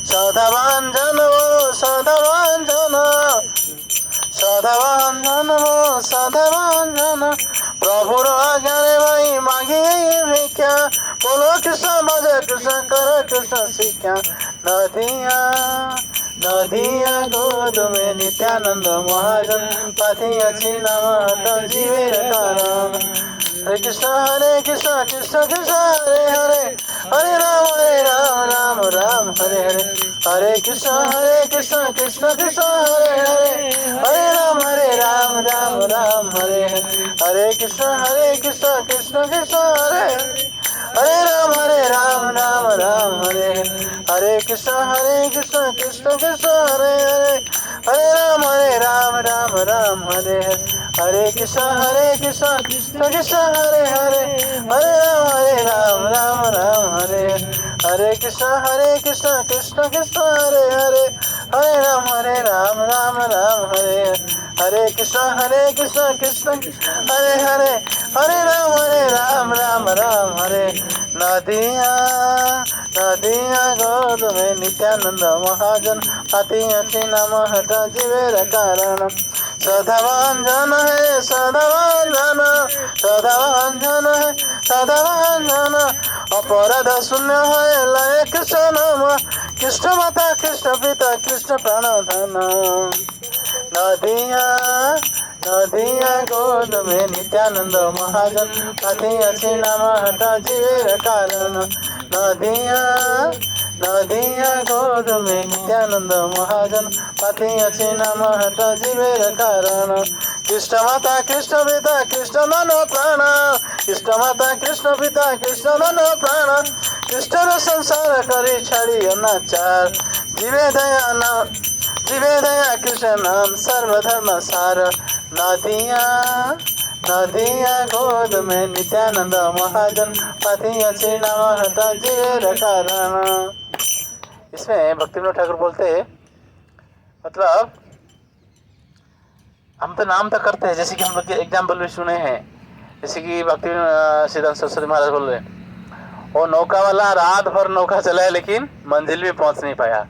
सदाभाञ्जन वो सदाभाञ्जन सदाभाञ्जन वो सदाभाञ्जन प्रभुर आज्ञारे भाई मांगी भिक्षा बोलो कृष्ण भज कृष्ण कर कृष्ण शिक्षा नदिया नदिया गोद में नित्यानंद महाजन पाथी अच्छी नम जीवे कारण हरे कृष्ण कृष्ण कृष्ण हरे हरे हरे राम राम हरे हरे हरे कृष्ण कृष्ण कृष्ण हरे राम राम हरे हरे हरे कृष्ण कृष्ण कृष्ण हरे राम राम हरे हरे कृष्ण कृष्ण कृष्ण हरे राम हरे हरे कृष्ण कृष्ण हरे राम हरे हरे कृष्ण कृष्ण कृष्ण हरे राम हरे हरे कृष्ण कृष्ण हरे राम हरे नदिया नदिया गोद में नित्यानंद महाजन अति अच्छी नम हट जीवे कारण सदाभाञ्जन है सदाभाञ्जन सदाभाञ्जन है सदाभाञ्जन अपराध शून्य है लय कृष्ण नाम कृष्ण माता कृष्ण पिता कृष्ण प्राणधन नदिया नदिया गोद में नित्यानंद महाजन अति अच्छी नाम हट जीवे कारण नदिया नदिया गोद में नित्यानंद महाजन अति अच्छी नाम हट जीवे कारण कृष्ण माता कृष्ण पिता कृष्ण नन प्राण कृष्ण माता कृष्ण पिता कृष्ण नन प्राण कृष्ण संसार करी छड़ी अनाचार जीवे दया कृष्ण नाम सर्वधर्म सार नदिया नदिया गोद में नित्यानंद महाजन पति अच्छी नाम हटा जीवे कारण। इसमें भक्तिविनोद ठाकुर बोलते हैं मतलब हम तो नाम तो करते हैं, जैसे कि हम लोग एग्जाम्पल भी सुने हैं, जैसे कि भक्ति सिद्धांत सरस्वती महाराज बोल रहे वो नौका वाला रात भर नौका चलाया लेकिन मंजिल भी पहुंच नहीं पाया।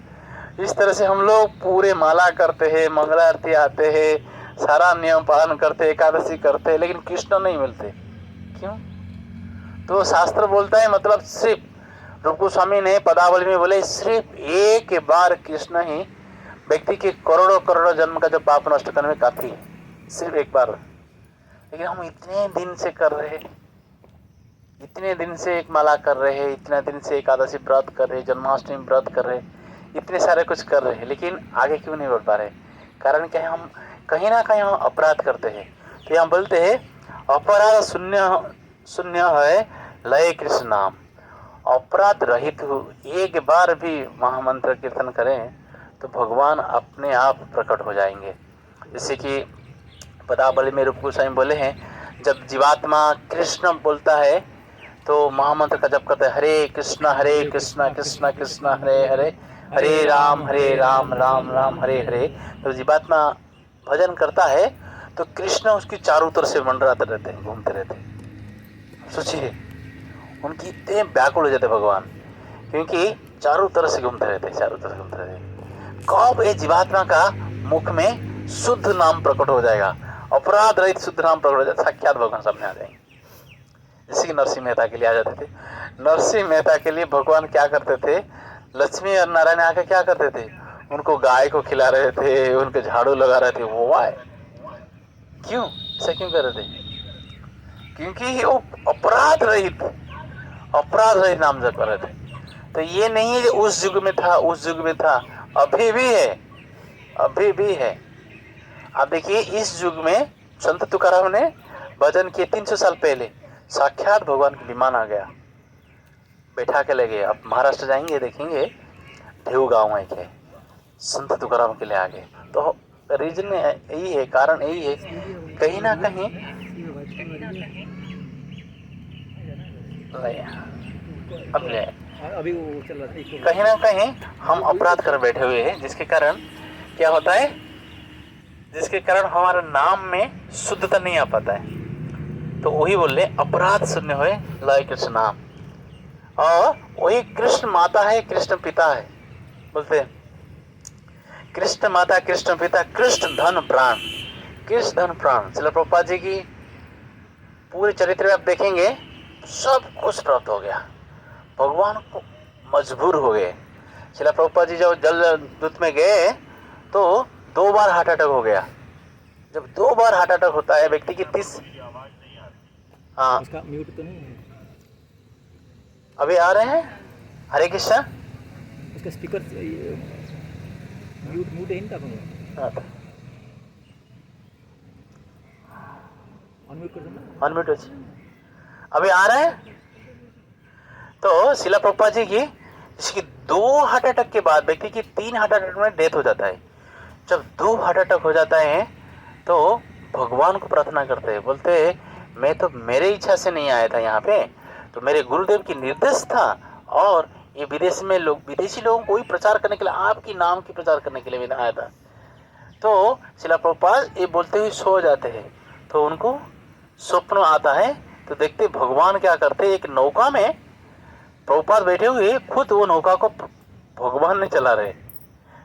इस तरह से हम लोग पूरे माला करते हैं, मंगला आरती आते हैं, सारा नियम पालन करते, एकादशी करते हैं, लेकिन कृष्ण नहीं मिलते। क्यों? तो शास्त्र बोलता है मतलब सिर्फ रूप गोस्वामी ने पदावली में बोले सिर्फ एक बार कृष्ण ही व्यक्ति के करोड़ों करोड़ों जन्म का जो पाप नष्ट करने में काफी है, सिर्फ एक बार। लेकिन हम इतने दिन से कर रहे हैं, इतने दिन से एक माला कर रहे हैं, इतने दिन से एकादशी व्रत कर रहे, जन्माष्टमी व्रत कर रहे, इतने सारे कुछ कर रहे हैं, लेकिन आगे क्यों नहीं बढ़ पा रहे? कारण क्या है? हम कहीं ना कहीं हम अपराध करते हैं। तो यहाँ बोलते हैं अपराध शून्य शून्य है लय कृष्ण नाम। अपराध रहित हो एक बार भी महामंत्र कीर्तन करें तो भगवान अपने आप प्रकट हो जाएंगे। जैसे कि पदावली में रूप गोस्वामी बोले हैं, जब जीवात्मा कृष्ण बोलता है तो महामंत्र का जप करते हैं हरे कृष्ण कृष्ण कृष्ण हरे हरे हरे राम राम राम हरे हरे। तो जीवात्मा भजन करता है तो कृष्ण उसकी चारों तरफ से मंडराते रहते हैं, घूमते रहते हैं। सोचिए उनकी इतने व्याकुल हो जाते भगवान, क्योंकि चारों तरफ से घूमते रहते, चारों तरफ घूमते रहते। कब ये जीवात्मा का मुख में शुद्ध नाम प्रकट हो जाएगा, अपराध रहित शुद्ध नाम प्रकट हो जाएगा, साक्षात भगवान सामने आ जाएंगे। जैसे कि नरसिंह मेहता के लिए आ जाते थे। नरसिंह मेहता के लिए भगवान क्या करते थे, लक्ष्मी और नारायण आके क्या करते थे, उनको गाय को खिला रहे थे, उनके झाड़ू लगा रहे थे। वो वाय क्यों ऐसा क्यों कर रहे थे? क्योंकि वो अपराध रहित नाम जप कर रहे थे। तो ये नहीं है कि उस युग में था, उस युग में था, अभी भी है, अभी भी है। आप देखिए इस युग में संत तुकाराम ने भजन किए 300 साल पहले, साक्षात भगवान का विमान आ गया, बैठा के ले गए। आप महाराष्ट्र जाएंगे देखेंगे ढेऊ गांव एक है, संत तुकाराम के लिए आ गए। तो रीजन यही है, कारण यही है, कहीं ना कहीं कहीं ना कहीं हम अपराध कर बैठे हुए हैं, जिसके कारण क्या होता है, जिसके कारण हमारे नाम में शुद्धता नहीं आ पाता है। तो वही बोल रहे अपराध शून्य हुए लय कृष्ण नाम। और वही कृष्ण माता है, कृष्ण पिता है, बोलते कृष्ण माता, कृष्ण पिता, कृष्ण धन प्राण, कृष्ण धन प्राण। श्रील प्रभुपाद जी की पूरे चरित्र में आप देखेंगे सब कुछ प्राप्त हो गया, भगवान को मजबूर हो गए। श्रील प्रभुपाद जी जब जल दूत में गए तो 2 बार हार्ट अटैक हो गया। जब 2 बार हार्ट अटैक होता है व्यक्ति की 30, हाँ उसका म्यूट तो नहीं है, अभी आ रहे हैं। हरे कृष्णा, उसका स्पीकर म्यूट म्यूट है इनका हाँ, अनम्यूट कर देना। अनम्यूट हो, अभी आ रहे हैं। तो श्रील प्रभुपाद जी की जिसकी 2 हार्ट अटैक के बाद व्यक्ति की 3 हार्ट अटैक में डेथ हो जाता है। जब 2 हार्ट अटैक हो जाता है तो भगवान को प्रार्थना करते हैं, बोलते मैं तो मेरे इच्छा से नहीं आया था यहाँ पे, तो मेरे गुरुदेव की निर्देश था, और ये विदेश में लोग, विदेशी लोगों को ही प्रचार करने के लिए, आपकी नाम की प्रचार करने के लिए मैं आया था। तो श्रील प्रभुपाद ये बोलते हुए सो जाते हैं, तो उनको स्वप्न आता है, तो देखते भगवान क्या करते, एक नौका में प्रभुपाद बैठे हुए, खुद वो नौका को भगवान ने चला रहे,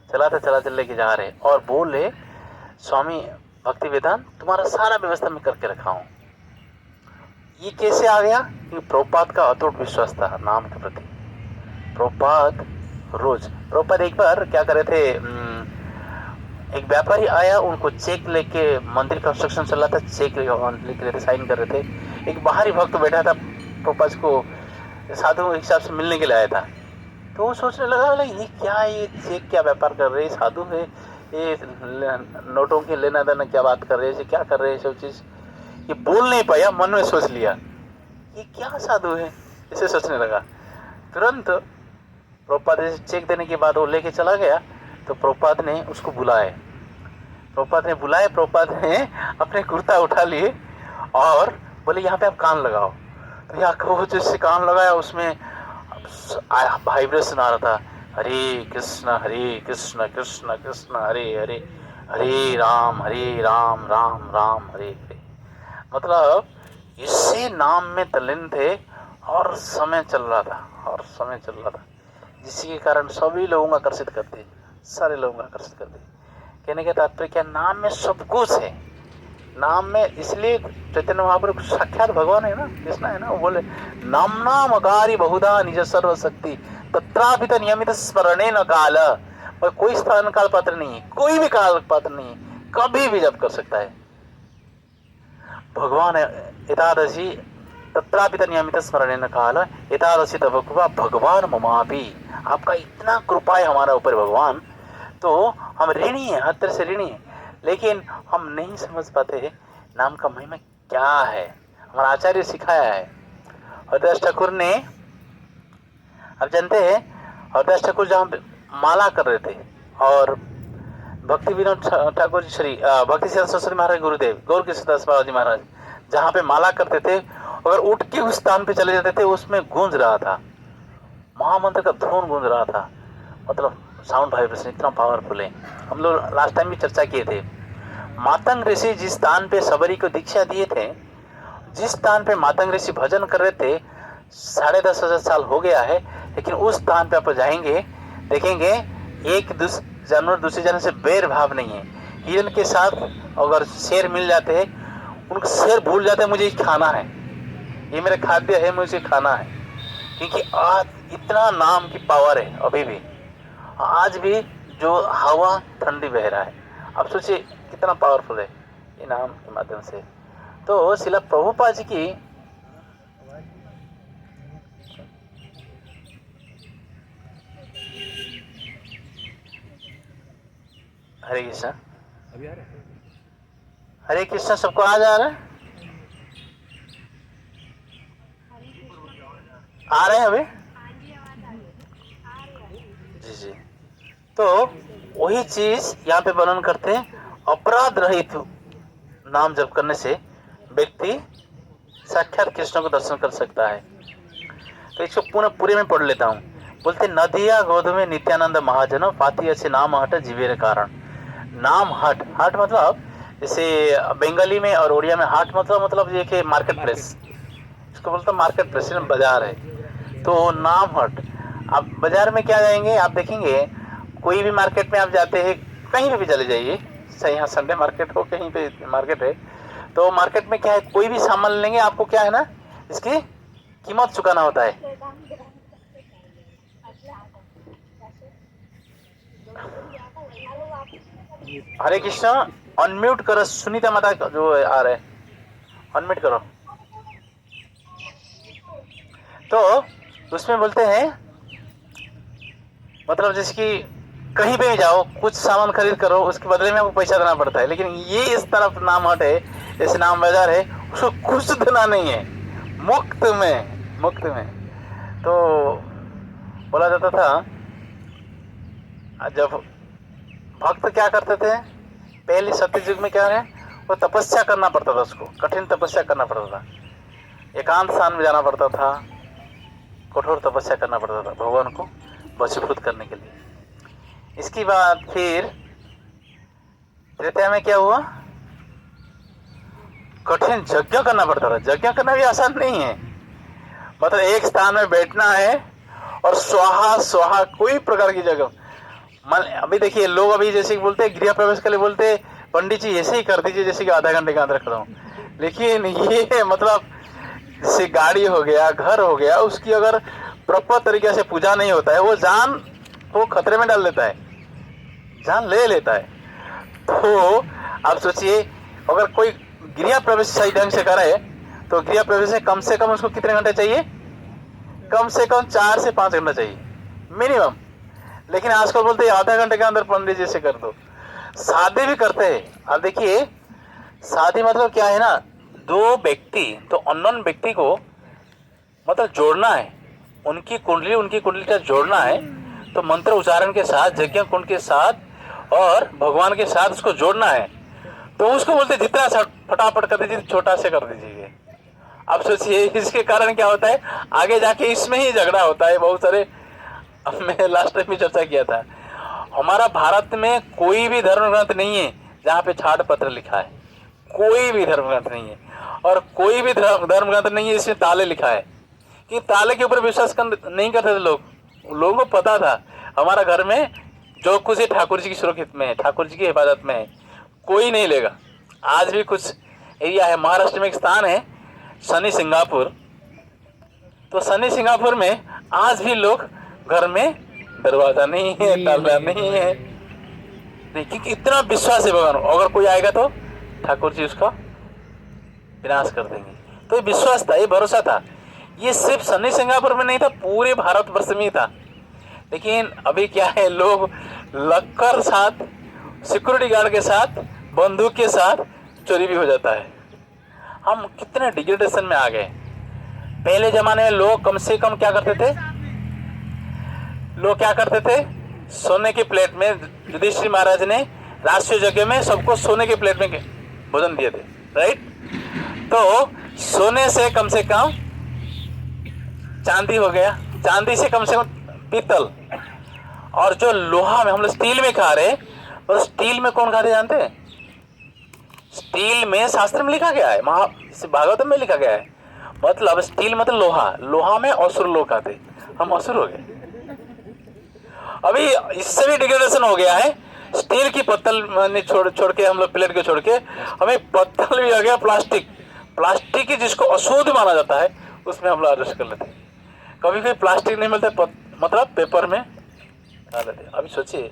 चलाते लेके जा रहे, और बोले स्वामी भक्ति वेदांत तुम्हारा सारा व्यवस्था मैं करके रखा हूँ। ये कैसे आ गया? क्योंकि प्रभुपाद का अटूट विश्वास था नाम के प्रति। प्रभुपाद एक बार क्या करे थे, एक व्यापारी आया, उनको चेक लेके, मंदिर कंस्ट्रक्शन चल रहा था, चेक लिख रहे थे, साइन कर रहे थे। एक बाहरी भक्त बैठा था, प्रभुपाद को साधु के हिसाब से मिलने के लिए आया था। तो वो सोचने लगा, बोले ये क्या है, ये चेक क्या व्यापार कर रहे हैं, साधु है, ये नोटों के लेना देना क्या बात कर रहे हैं, क्या कर रहे हैं, सब चीज। ये बोल नहीं पाया, मन में सोच लिया ये क्या साधु है, इसे सोचने लगा। तुरंत प्रभुपाद चेक देने के बाद वो लेके चला गया, तो प्रभुपाद ने उसको बुलाए, प्रभुपाद ने अपने कुर्ता उठा लिए और बोले यहाँ पे आप कान लगाओ। तो यहाँ को जिससे कान लगाया उसमें वाइब्रेशन आ रहा था, हरे कृष्ण कृष्ण कृष्ण हरे हरे, हरे राम राम राम हरे हरे। मतलब इसी नाम में तल्लीन थे, और समय चल रहा था, जिसके कारण सभी लोगों को आकर्षित करते, सारे लोगों को आकर्षित करते। कहने का तात्पर्य क्या, नाम में सब कुछ है, नाम में, इसलिए चैतन्य महाप्रभु साक्षात भगवान है ना, कृष्ण है ना, वो बोले नामना मकारी बहुधा निज सर्व शक्ति तत्रापित नियमित स्मरणे न काल। और कोई स्थान काल पात्र नहीं है, कोई भी काल पात्र नहीं है, कभी भी जप कर सकता है भगवान। एतादशी तत्रापित नियमित स्मरणे न काल एतादशी तव कृपा भगवान ममापि। आपका इतना कृपा है हमारा ऊपर भगवान, तो हम ऋणी है, हर तरह से ऋणी है, लेकिन हम नहीं समझ पाते नाम का महिमा क्या है। हमारा आचार्य सिखाया है। हरदास ठाकुर ने, आप जानते हैं हरदास ठाकुर जहाँ माला कर रहे थे, और भक्ति विनोद ठाकुर श्री भक्ति सिद्धांत सरस्वती महाराज गुरुदेव गौर कृष्णदास बाबा जी महाराज जहाँ पे माला करते थे, अगर उठ के उस स्थान पे चले जाते थे, उसमें गूंज रहा था, महामंत्र का धुन गूंज रहा था, मतलब साउंड वाइब्रेशन इतना पावरफुल है। हम लोग लास्ट टाइम भी चर्चा किए थे, मातंग ऋषि जिस स्थान पे सबरी को दीक्षा दिए थे, जिस स्थान पे मातंग ऋषि भजन कर रहे थे, 10,500 साल हो गया है, लेकिन उस स्थान पे आप जाएंगे, देखेंगे एक जानवर दूसरे जानवर से बैर भाव नहीं है। हिरन के साथ अगर शेर मिल जाते हैं, उनको शेर भूल जाते हैं मुझे ये खाना है, ये मेरा खाद्य है, मुझे खाना है, क्योंकि आज इतना नाम की पावर है। अभी भी आज भी जो हवा ठंडी बह रहा है, आप सोचिए कितना पावरफुल है ये नाम के माध्यम से। तो श्रील प्रभुपाद जी की हरे कृष्ण, अभी आ रहा है? हरे कृष्ण, सबको आ जा रहा है, आ रहे हैं अभी, जी। तो वही चीज यहाँ पे वर्णन करते हैं, अपराध रहित नाम जप करने से व्यक्ति साक्षात कृष्ण को दर्शन कर सकता है। तो इसको पूरे में पढ़ लेता हूँ। बोलते नदिया गोद में नित्यानंद महाजन पाती अच्छे नाम हट जीवे कारण। नाम हट मतलब जैसे बंगाली में और उड़िया में हाट मतलब ये कि मार्केट प्लेस, इसको बोलते मार्केट प्लेस, बाजार है। तो नाम हट, आप बाजार में क्या जाएंगे, आप देखेंगे कोई भी मार्केट में आप जाते हैं, कहीं पे भी चले जाइए, चाहे यहाँ संडे मार्केट हो, कहीं पे मार्केट है, तो मार्केट में क्या है, कोई भी सामान लेंगे आपको क्या है ना, इसकी कीमत चुकाना होता है। हरे कृष्ण, अनम्यूट करो, सुनीता माता जो आ रहे, अनम्यूट करो। तो उसमें बोलते हैं, मतलब जैसे कि कहीं पे भी जाओ, कुछ सामान खरीद करो, उसके बदले में आपको पैसा देना पड़ता है। लेकिन ये इस तरफ नाम हट है, जैसे नाम बाजार है, उसको कुछ देना नहीं है, मुफ्त में, मुफ्त में। तो बोला जाता था, जब भक्त क्या करते थे पहले सत्य युग में, क्या है, वो तपस्या करना पड़ता था, उसको कठिन तपस्या करना पड़ता था, एकांत स्थान में जाना पड़ता था, कठोर तपस्या करना पड़ता था भगवान को वशीभूत करने के लिए। इसकी बाद फिर त्रेता में क्या हुआ, कठिन यज्ञ करना पड़ता था। यज्ञ करना भी आसान नहीं है, मतलब एक स्थान में बैठना है और स्वाहा स्वाहा कोई प्रकार की जगह। अभी देखिए लोग अभी जैसे बोलते हैं गृह प्रवेश के लिए बोलते हैं, पंडित जी ऐसे ही कर दीजिए जैसे कि आधा घंटे के अंदर खड़ा हूँ। लेकिन ये मतलब जैसे गाड़ी हो गया, घर हो गया, उसकी अगर प्रॉपर तरीके से पूजा नहीं होता है, वो जान को खतरे में डाल देता है, जान ले लेता है। तो आप सोचिए, अगर कोई गृह प्रवेश सही ढंग से करे तो गृह प्रवेश में कम से कम उसको कितने घंटे चाहिए, कम से कम 4 से 5 घंटा चाहिए मिनिमम। लेकिन आजकल बोलते हैं आधा घंटे के अंदर पंडित जी से कर दो। शादी भी करते हैं। अब देखिए शादी मतलब क्या है ना, दो व्यक्ति, तो अननोन व्यक्ति को मतलब जोड़ना है, उनकी कुंडली का जोड़ना है, तो मंत्र उच्चारण के साथ, यज्ञ कुंड के साथ और भगवान के साथ उसको जोड़ना है। तो उसको बोलते जितना फटाफट कर दीजिए, छोटा से कर दीजिए। अब सोचिए इसके कारण क्या होता है, आगे जाके इसमें ही झगड़ा होता है बहुत सारे। अब मैं लास्ट टाइम भी चर्चा किया था, हमारा भारत में कोई भी धर्म ग्रंथ नहीं है जहाँ पे छाट पत्र लिखा है, कोई भी धर्म ग्रंथ नहीं है। और कोई भी धर्म ग्रंथ नहीं है इसमें ताले लिखा है, कि ताले के ऊपर विश्वास नहीं करते थे लोग। लोगों को पता था हमारा घर में जो कुछ है ठाकुर जी की सुरक्षित में है, ठाकुर जी की हिफाजत में है, कोई नहीं लेगा। आज भी कुछ एरिया है, महाराष्ट्र में एक स्थान है शनि सिंगापुर, तो शनि सिंगापुर में आज भी लोग घर में दरवाजा नहीं है, ताला नहीं है, नहीं, क्योंकि इतना विश्वास है भगवान, अगर कोई आएगा तो ठाकुर जी उसका विनाश कर देंगे। तो ये विश्वास था, ये भरोसा था। ये सिर्फ शनि सिंगापुर में नहीं था, पूरे भारतवर्ष में ही था। लेकिन अभी क्या है, लोग लक्कर साथ, सिक्योरिटी गार्ड के साथ, बंदूक के साथ चोरी भी हो जाता है। हम कितने डिग्रेडेशन में आ गए। पहले जमाने में लोग कम से कम क्या करते थे, लोग क्या करते थे, सोने की प्लेट में, युधिष्ठिर महाराज ने राष्ट्रीय यज्ञ में सबको सोने की प्लेट में भोजन दिए थे, राइट। तो सोने से कम चांदी हो गया, चांदी से कम पीतल, और जो लोहा में हम लोग स्टील में खा रहे, और स्टील में कौन खाते जानते हैं, स्टील में शास्त्र में लिखा गया है, भागवतम में लिखा गया है, मतलब स्टील मतलब लोहा, लोहा में असुर लोग खाते, हम असुर हो गए। अभी इससे भी डिग्रेडेशन हो गया है, स्टील की पत्तल छोड़ के हम लोग प्लेट को छोड़ के हमें पत्तल भी आ गया, प्लास्टिक की जिसको अशुद्ध माना जाता है उसमें हम लोग एडजस्ट कर लेते हैं। कभी कोई प्लास्टिक नहीं मिलता, मतलब पेपर में खा लेते। अभी सोचिए,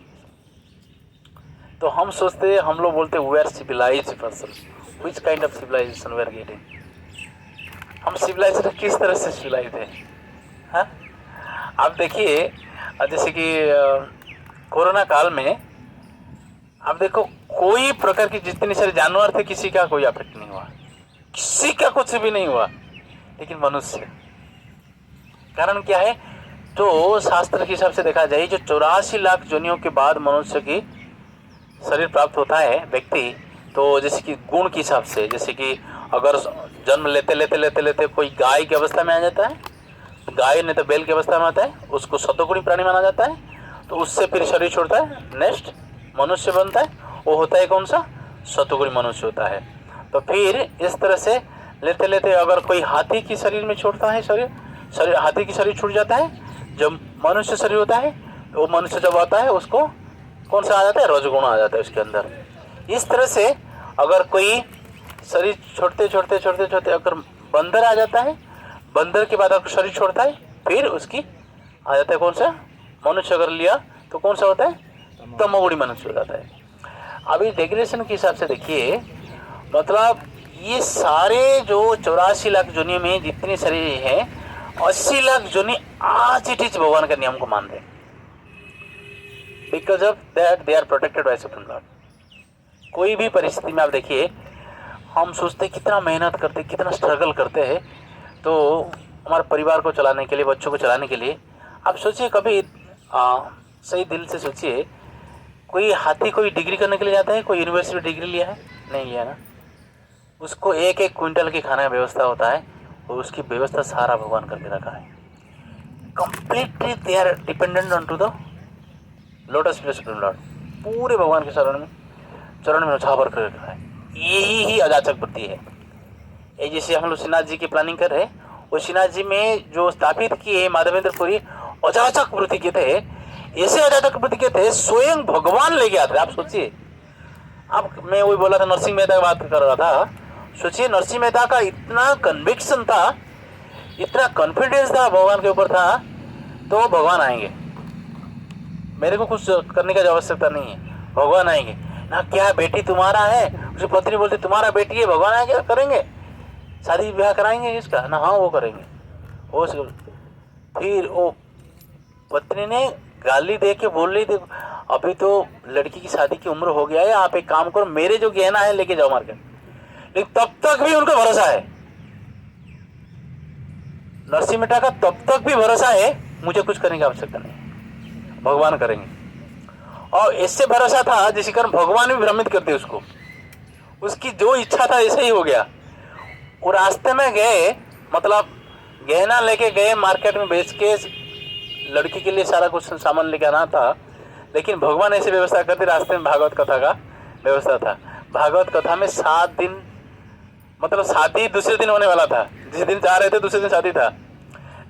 तो हम सोचते, हम लोग बोलते we are civilised person, which kind of civilisation we are getting. हम सिविलाइजेशन किस तरह से सिविलाइज्ड है, हाँ? आप देखिए, जैसे कि कोरोना काल में आप देखो, कोई प्रकार की जितनी सारे जानवर थे, किसी का कोई अफेक्ट नहीं हुआ, किसी का कुछ भी नहीं हुआ, लेकिन मनुष्य, कारण क्या है, तो शास्त्र के हिसाब से देखा जाए, जो 84 लाख योनियों के बाद मनुष्य की शरीर प्राप्त होता है व्यक्ति, तो जैसे कि गुण के हिसाब से, जैसे कि अगर जन्म लेते लेते लेते लेते कोई गाय की अवस्था में आ जाता है, गाय नहीं तो बैल की अवस्था में आता है, उसको सतोगुणी प्राणी माना जाता है, तो उससे फिर शरीर छोड़ता है, नेक्स्ट मनुष्य बनता है, वो होता है कौन सा, सतोगुणी मनुष्य होता है। तो फिर इस तरह से लेते लेते अगर कोई हाथी की शरीर में छोड़ता है, शरीर हाथी की शरीर छूट जाता है, जब मनुष्य शरीर होता है, वो मनुष्य जब आता है उसको कौन सा आ जाता है, रजगुण आ जाता है उसके अंदर। इस तरह से अगर कोई शरीर छोड़ते छोड़ते छोड़ते छोड़ते अगर बंदर आ जाता है, बंदर के बाद अगर शरीर छोड़ता है फिर उसकी आ जाता है कौन सा, मनुष्य अगर लिया तो कौन सा होता है, तमोगुणी मनुष्य हो जाता है। अभी डेग्रेडेशन के हिसाब से देखिए, मतलब ये सारे जो 84 लाख जोनियों में जितने शरीर हैं, 80 लाख जोनी आज इट इज भगवान के नियम को मान रहे, because of that they are protected by supreme lord. कोई भी परिस्थिति में आप देखिए, हम सोचते कितना मेहनत करते, कितना स्ट्रगल करते हैं तो हमारे परिवार को चलाने के लिए, बच्चों को चलाने के लिए। आप सोचिए कभी सही दिल से सोचिए, कोई हाथी कोई डिग्री करने के लिए जाता है, कोई यूनिवर्सिटी में डिग्री लिया है, नहीं लिया ना। उसको एक एक क्विंटल के खाने का व्यवस्था होता है और उसकी व्यवस्था सारा भगवान करके रखा है। Completely they are dependent on to the lotus feet supreme lord. पूरे भगवान के चरण में उछावर कर रखा है। यही ही अजाचक वृत्ति है। ये जैसे हम लोग श्रीनाथ जी की प्लानिंग कर रहे हैं, वो श्रीनाथ जी में जो स्थापित किए माधवेंद्रपुरी अजाचक वृत्ति के थे, ऐसे अजाचक वृत्ति के थे स्वयं भगवान लेके आते। आप सोचिए, अब मैं वही बोला था, नरसिंह मेहता की बात कर रहा था। सोचिए नरसिंह मेहता का इतना कन्विक्शन था, इतना कॉन्फिडेंस था भगवान के ऊपर था, तो भगवान आएंगे, मेरे को कुछ करने की आवश्यकता नहीं है, भगवान आएंगे ना। क्या बेटी तुम्हारा है, उसकी पत्नी बोलती तुम्हारा बेटी है, भगवान आएंगे करेंगे, शादी ब्याह कराएंगे इसका ना, हाँ वो करेंगे। वो फिर वो पत्नी ने गाली दे के बोल रही थी, अभी तो लड़की की शादी की उम्र हो गया है, आप एक काम करो, मेरे जो गहना है लेके जाओ मार्केट। लेकिन तब तक भी उनका भरोसा है, नरसिंह मेहता का तब तक भी भरोसा है, मुझे कुछ करने की आवश्यकता नहीं, भगवान करेंगे। और इससे भरोसा था जिसके कारण भगवान भी भ्रमित करते उसको, उसकी जो इच्छा था ऐसे ही हो गया। वो रास्ते में गए, मतलब गहना लेके गए, मार्केट में बेच के लड़की के लिए सारा कुछ सामान लेके आना था, लेकिन भगवान ऐसी व्यवस्था करते, रास्ते में भागवत कथा का व्यवस्था था। भागवत कथा में 7 दिन, मतलब शादी दूसरे दिन होने वाला था, जिस दिन जा रहे थे दूसरे दिन शादी था,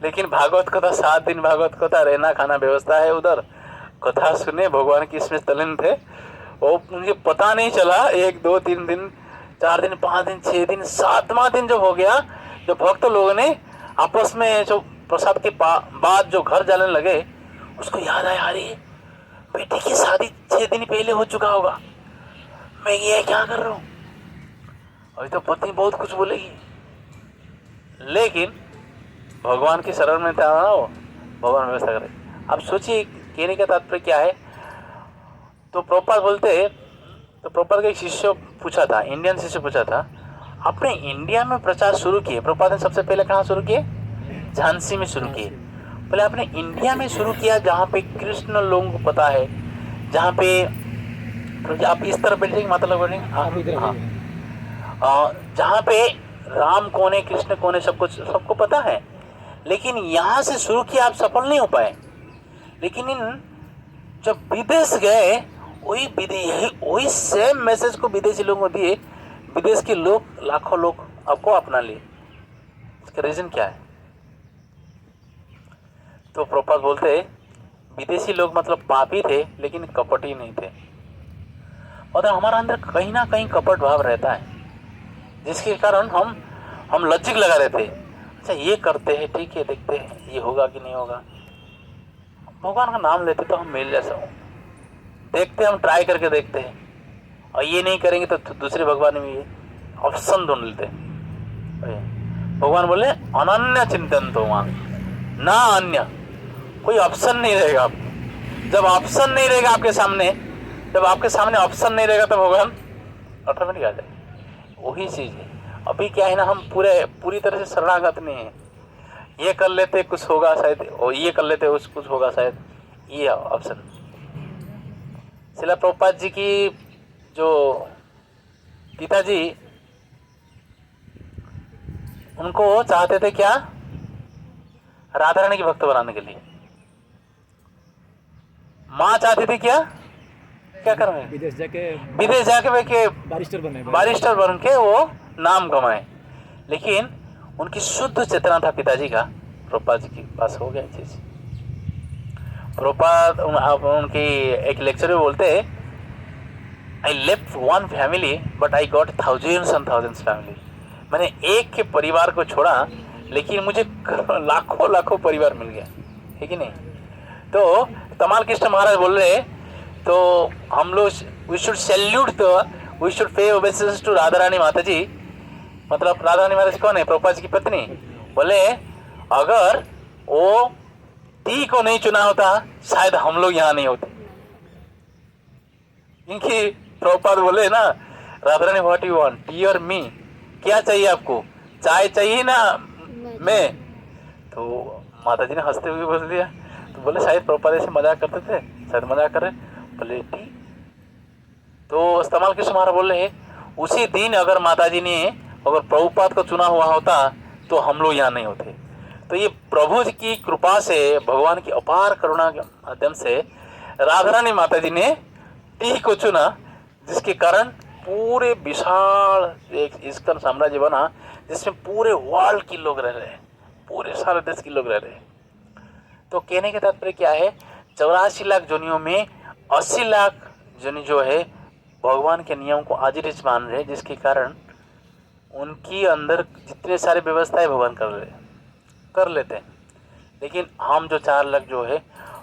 लेकिन भागवत कथा 7 दिन भागवत कथा, रहना खाना व्यवस्था है उधर, कथा सुने, भगवान की इसमें तल्लीन थे। और मुझे पता नहीं चला, 1 2 3 दिन 4 दिन 5 दिन 6 दिन 7वां दिन जब हो गया, जो भक्त लोगों ने आपस में जो प्रसाद के बाद जो घर जाने लगे, उसको याद आया, अरे बेटी की शादी 6 दिन पहले हो चुका होगा, मैं ये क्या कर रहा हूँ, अभी तो पत्नी बहुत कुछ बोलेगी। लेकिन भगवान की शरण में था ना, वो भगवान व्यवस्था करे। अब सोचिए कहने का तात्पर्य क्या है। तो प्रभुपाद बोलते, तो प्रभुपाद का एक शिष्य पूछा था, इंडियन शिष्य पूछा था, आपने इंडिया में प्रचार शुरू किए, प्रभुपाद ने सबसे पहले कहाँ शुरू किए, झांसी में शुरू किए। पहले आपने इंडिया में शुरू किया, जहाँ पे कृष्ण लोगों को पता है, जहाँ पे आप इस तरह बैठेंगे, मतलब बोलेंगे हाँ, जहाँ पे राम कौन है, कृष्ण कौन है, सबको पता है। लेकिन यहाँ से शुरू किया, आप सफल नहीं हो पाए। लेकिन जब विदेश गए, वही सेम मैसेज को विदेशी लोगों को दिए, विदेश के लोग, लाखों लोग आपको अपना लिए। इसका रीजन क्या है? तो प्रभुपाद बोलते, विदेशी लोग मतलब पापी थे लेकिन कपटी नहीं थे। और हमारा अंदर कहीं ना कहीं कपट भाव रहता है, जिसके कारण हम लज्जित लगा रहे थे। अच्छा ये करते हैं, ठीक है, देखते हैं ये होगा कि नहीं होगा। भगवान का नाम लेते तो हम मिल जैसा हो, देखते, हम ट्राई करके देखते हैं, और ये नहीं करेंगे तो दूसरे भगवान में ये ऑप्शन ढूंढ लेते हैं। भगवान बोले अनन्य चिंतन तो वहाँ ना, अन्य कोई ऑप्शन नहीं रहेगा। आप जब ऑप्शन नहीं रहेगा आपके सामने, जब आपके सामने ऑप्शन नहीं रहेगा तो भगवान ऑटोमेटिक आ जाए। वही चीज़ है। अभी क्या है ना, हम पूरी तरह से शरणागत नहीं है। ये कर लेते कुछ होगा शायद, और ये कर लेते कुछ होगा शायद, ये ऑप्शन। श्रील प्रभुपाद जी की जो पिताजी, उनको चाहते थे क्या, राधा रानी की भक्त बनाने के लिए। माँ चाहती थी क्या करना है, विदेश जाके बारिस्टर बन के वो नाम कमाए। लेकिन उनकी शुद्ध चेतना था पिताजी का, प्रभुपाद जी के पास हो गया चीज। प्रभुपाद आप उनकी एक लेक्चर में बोलते हैं, I left one family but I got thousands and thousands family. मैंने एक के परिवार को छोड़ा लेकिन मुझे लाखों लाखों परिवार मिल गया, है कि नहीं। तो तमाल कृष्ण महाराज बोल रहे, तो हम लोग वी शुड सैल्यूट, तो we should pay ओबेसिस to Radha Rani माता जी। मतलब राधा रानी माता जी कौन है? प्रभुपाद जी की पत्नी। बोले अगर वो टी को नहीं चुना होता शायद हम लोग यहाँ नहीं होते। इनकी प्रभुपाद बोले ना, Radha Rani what you want, T और मी, क्या चाहिए आपको, चाय चाहिए ना मैं? तो माता जी ने हंसते हुए बोल दिया, तो बोले शायद प्रभुपाद ऐसे मजाक करते थे, शायद मजाक कर रहे। बोले टी। तो इस्तेमाल कृष्ण महाराज बोल रहे, उसी दिन अगर माता जी ने अगर प्रभुपाद को चुना हुआ होता तो हम लोग यहाँ नहीं होते। तो ये प्रभु जी की कृपा से, भगवान की अपार करुणा के माध्यम से राधा रानी माता जी ने टी को चुना, जिसके कारण पूरे विशाल एक इस्कॉन साम्राज्य बना, जिसमें पूरे वर्ल्ड के लोग रह रहे हैं, पूरे सारे देश के लोग रह रहे हैं। तो कहने का तात्पर्य क्या है, 84 लाख जोनियों में 80 लाख जोनी जो है भगवान के नियम को आजिज मान रहे, जिसके कारण उनकी अंदर जितने सारे व्यवस्थाएं भगवान कर लेते हैं। लेकिन हम जो 4 लाख जो है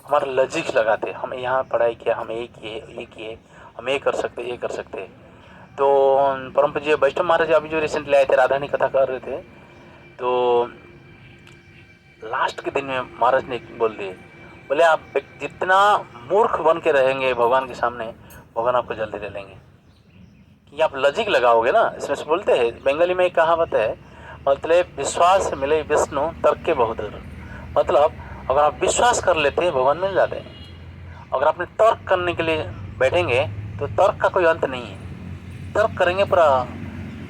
हमारा लजिक लगाते, हम यहाँ पढ़ाई किया, हम ये किए, हम ये कर सकते, ये कर सकते। तो परम पूज्य वैष्णव महाराज अभी जो रिसेंटली आए थे, राधारानी कथा कर रहे थे, तो लास्ट के दिन में महाराज ने बोल दिए, बोले आप जितना मूर्ख बन के रहेंगे भगवान के सामने, भगवान आपको जल्दी ले लेंगे। कि आप लजिक लगाओगे ना, इसमें से बोलते हैं, बंगाली में एक कहावत है, मतलब विश्वास से मिले विष्णु तर्क के बहुत दूर। मतलब अगर आप विश्वास कर लेते हैं भगवान मिल जाते हैं, अगर आपने तर्क करने के लिए बैठेंगे तो तर्क का कोई अंत नहीं है। तर्क करेंगे पूरा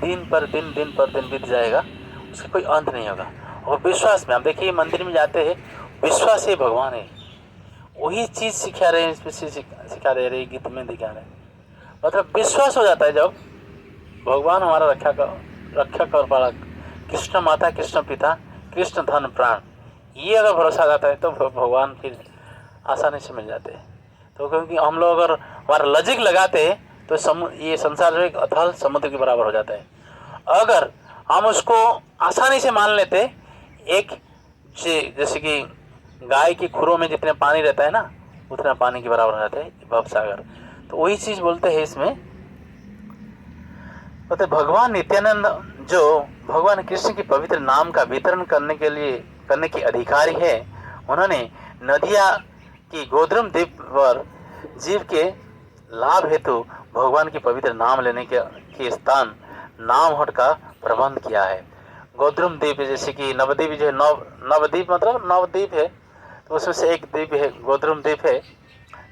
दिन पर दिन बीत जाएगा, उसका कोई अंत नहीं होगा। और विश्वास में आप देखिए, मंदिर में जाते हैं, विश्वास ही भगवान है, वही चीज़ सिखा रहे हैं, इसमें सिखा दे रहे, गीत में दिखा रहे हैं। मतलब विश्वास हो जाता है जब भगवान हमारा रक्षा कर पाला, कृष्ण माता, कृष्ण पिता, कृष्ण धन प्राण, ये अगर भरोसा आ जाता है तो भगवान फिर आसानी से मिल जाते हैं। तो क्योंकि हम लोग अगर हमारा लजिक लगाते हैं तो ये संसार जो एक अथल समुद्र के बराबर हो जाता है। अगर हम उसको आसानी से मान लेते, एक जैसे कि गाय की खुरों में जितने पानी रहता है ना, उतना पानी के बराबर हो जाता है भव सागर। तो वही चीज़ बोलते हैं इसमें, तो भगवान नित्यानंद जो भगवान कृष्ण के पवित्र नाम का वितरण करने के अधिकारी है, उन्होंने नदिया की गोद्रुम द्वीप पर जीव के लाभ हेतु भगवान के पवित्र नाम लेने के स्थान नामहट का प्रबंध किया है। गोद्रुम द्वीप जैसे कि नवद्वीप जो है, नवद्वीप मतलब नवद्वीप है, तो उसमें से एक द्वीप है गोद्रुम द्वीप है,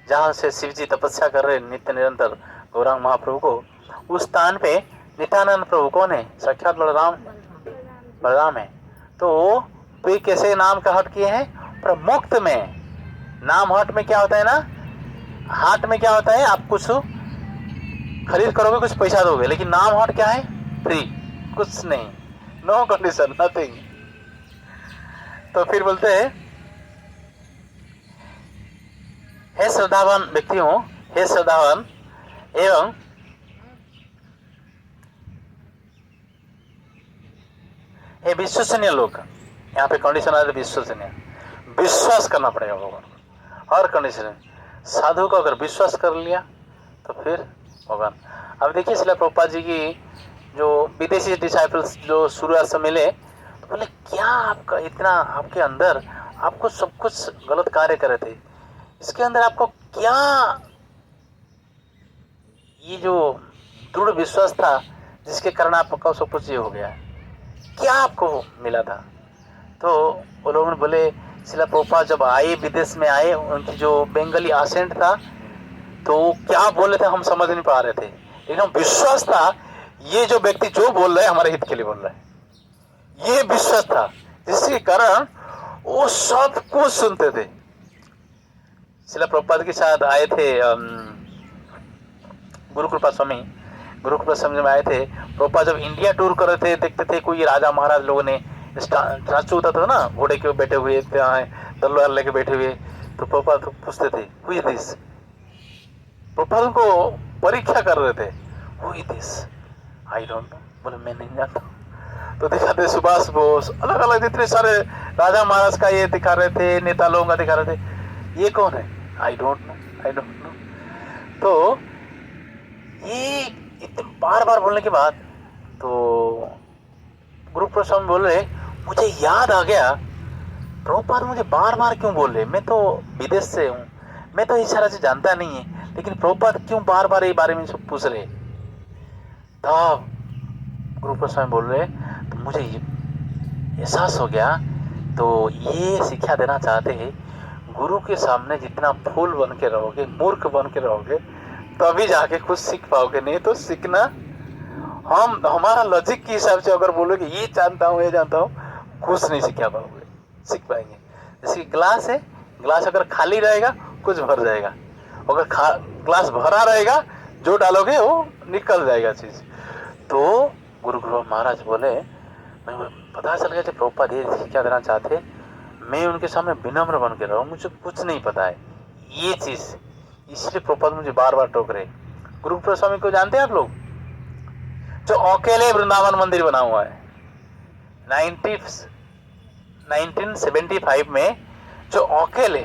जहाँ से शिव जी तपस्या कर रहे नित्य निरंतर गौरांग महाप्रभु को। उस स्थान पे नित्यानंद प्रभु कौन है? साक्षात बलराम है। तो वे कैसे नाम का हट किए हैं? प्रमुक्त में नाम हट में क्या होता है ना, हाट में क्या होता है, आप कुछ खरीद करोगे, कुछ पैसा दोगे, लेकिन नाम हट क्या है? फ्री, कुछ नहीं, नो कंडीशन, नथिंग। तो फिर बोलते हैं, हे श्रद्धावान व्यक्तियों, हे श्रद्धावान एवं हे विश्वसनीय लोग, यहाँ पे कंडीशन आ रही है विश्वसनीय, विश्वास करना पड़ेगा भगवान को हर कंडीशन में। साधु को अगर विश्वास कर लिया तो फिर भगवान। अब देखिए श्रील प्रभुपाद जी की जो विदेशी डिसाइपल्स जो शुरुआत से मिले, तो बोले क्या आपका इतना, आपके अंदर आपको सब कुछ गलत कार्य कर रहे थे, इसके अंदर आपको क्या ये जो दृढ़ विश्वास था जिसके कारण आपका सब कुछ ये हो गया, क्या आपको मिला था? तो वो लोगों ने बोले श्रील प्रभुपाद जब आए, विदेश में आए, उनकी जो बंगाली एसेंट था, तो क्या बोल रहे थे हम समझ नहीं पा रहे थे, लेकिन विश्वास था ये जो व्यक्ति जो बोल रहा है हमारे हित के लिए बोल रहा है, ये विश्वास था, जिसके कारण वो सब कुछ सुनते थे। श्रील प्रभुपाद के साथ आए थे गुरुकृपा स्वामी में आए थे प्रभुपाद। जब इंडिया टूर कर रहे थे, देखते थे कोई राजा महाराज लोगों ने स्टैचू होता था ना, घोड़े के बैठे हुए, तलवार लेके बैठे हुए, तो प्रभुपाद पूछते थे हु इज दिस, प्रभुपाद को परीक्षा कर रहे थे, who is this, I don't know, बोले मैं नहीं जानता। तो दिखाते सुभाष बोस, अलग अलग जितने सारे राजा महाराज का ये दिखा रहे थे, नेता लोगों का दिखा रहे थे, ये कौन है, I don't know, I don't know. तो ये इतने बार बार बोलने के बाद तो गुरु प्रसाद बोल रहे, मुझे याद आ गया प्रभुपाद मुझे बार बार क्यों बोल रहे, मैं तो विदेश से हूँ, मैं तो इस तरह से जानता नहीं है, लेकिन प्रभुपाद क्यों बार बार ये बारे में सब पूछ रहे। तब गुरु प्रसाद बोल रहे, तो मुझे एहसास हो गया, तो ये शिक्षा देना चाहते हैं, गुरु के सामने जितना फूल बन के रहोगे, मूर्ख बन के रहोगे, तभी जाके कुछ सीख पाओगे, नहीं तो सीखना हम हमारा लॉजिक के हिसाब से अगर बोलोगे ये जानता हूँ ये जानता हूँ, कुछ नहीं सीख पाओगे, सीख पाएंगे। जैसे ग्लास है, ग्लास अगर खाली रहेगा कुछ भर जाएगा, अगर ग्लास भरा रहेगा जो डालोगे वो निकल जाएगा चीज। तो गुरु महाराज बोले, मैं पता चल गया कि प्रभुपाद ये शिक्षा देना चाहते, मैं उनके सामने विनम्र बन के रहूं, मुझे कुछ नहीं पता है ये चीज, इसलिए प्रभुपाद मुझे बार बार टोक रहे। गुरु स्वामी को जानते हैं आप लोग, जो अकेले वृंदावन मंदिर बना हुआ है, 1975 में जो अकेले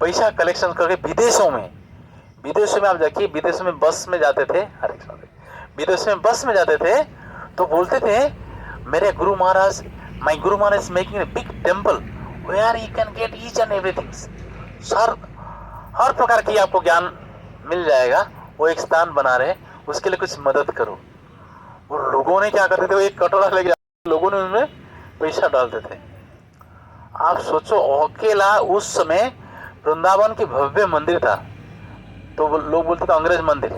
पैसा कलेक्शन करके विदेशों में आप देखिए, विदेशों में बस में जाते थे, विदेशों में बस में जाते थे, तो बोलते थे मेरे गुरु Maharaj, my Guru Maharaj making a big temple where you can get each and everything, sir हर प्रकार की आपको ज्ञान मिल जाएगा, वो एक स्थान बना रहे, उसके लिए कुछ मदद करो। वो लोगों ने क्या करते थे, वो एक कटोरा लेके लोगों ने उनमें पैसा डालते थे। आप सोचो अकेला उस समय वृंदावन की भव्य मंदिर था, तो लोग बोलते थे अंग्रेज मंदिर,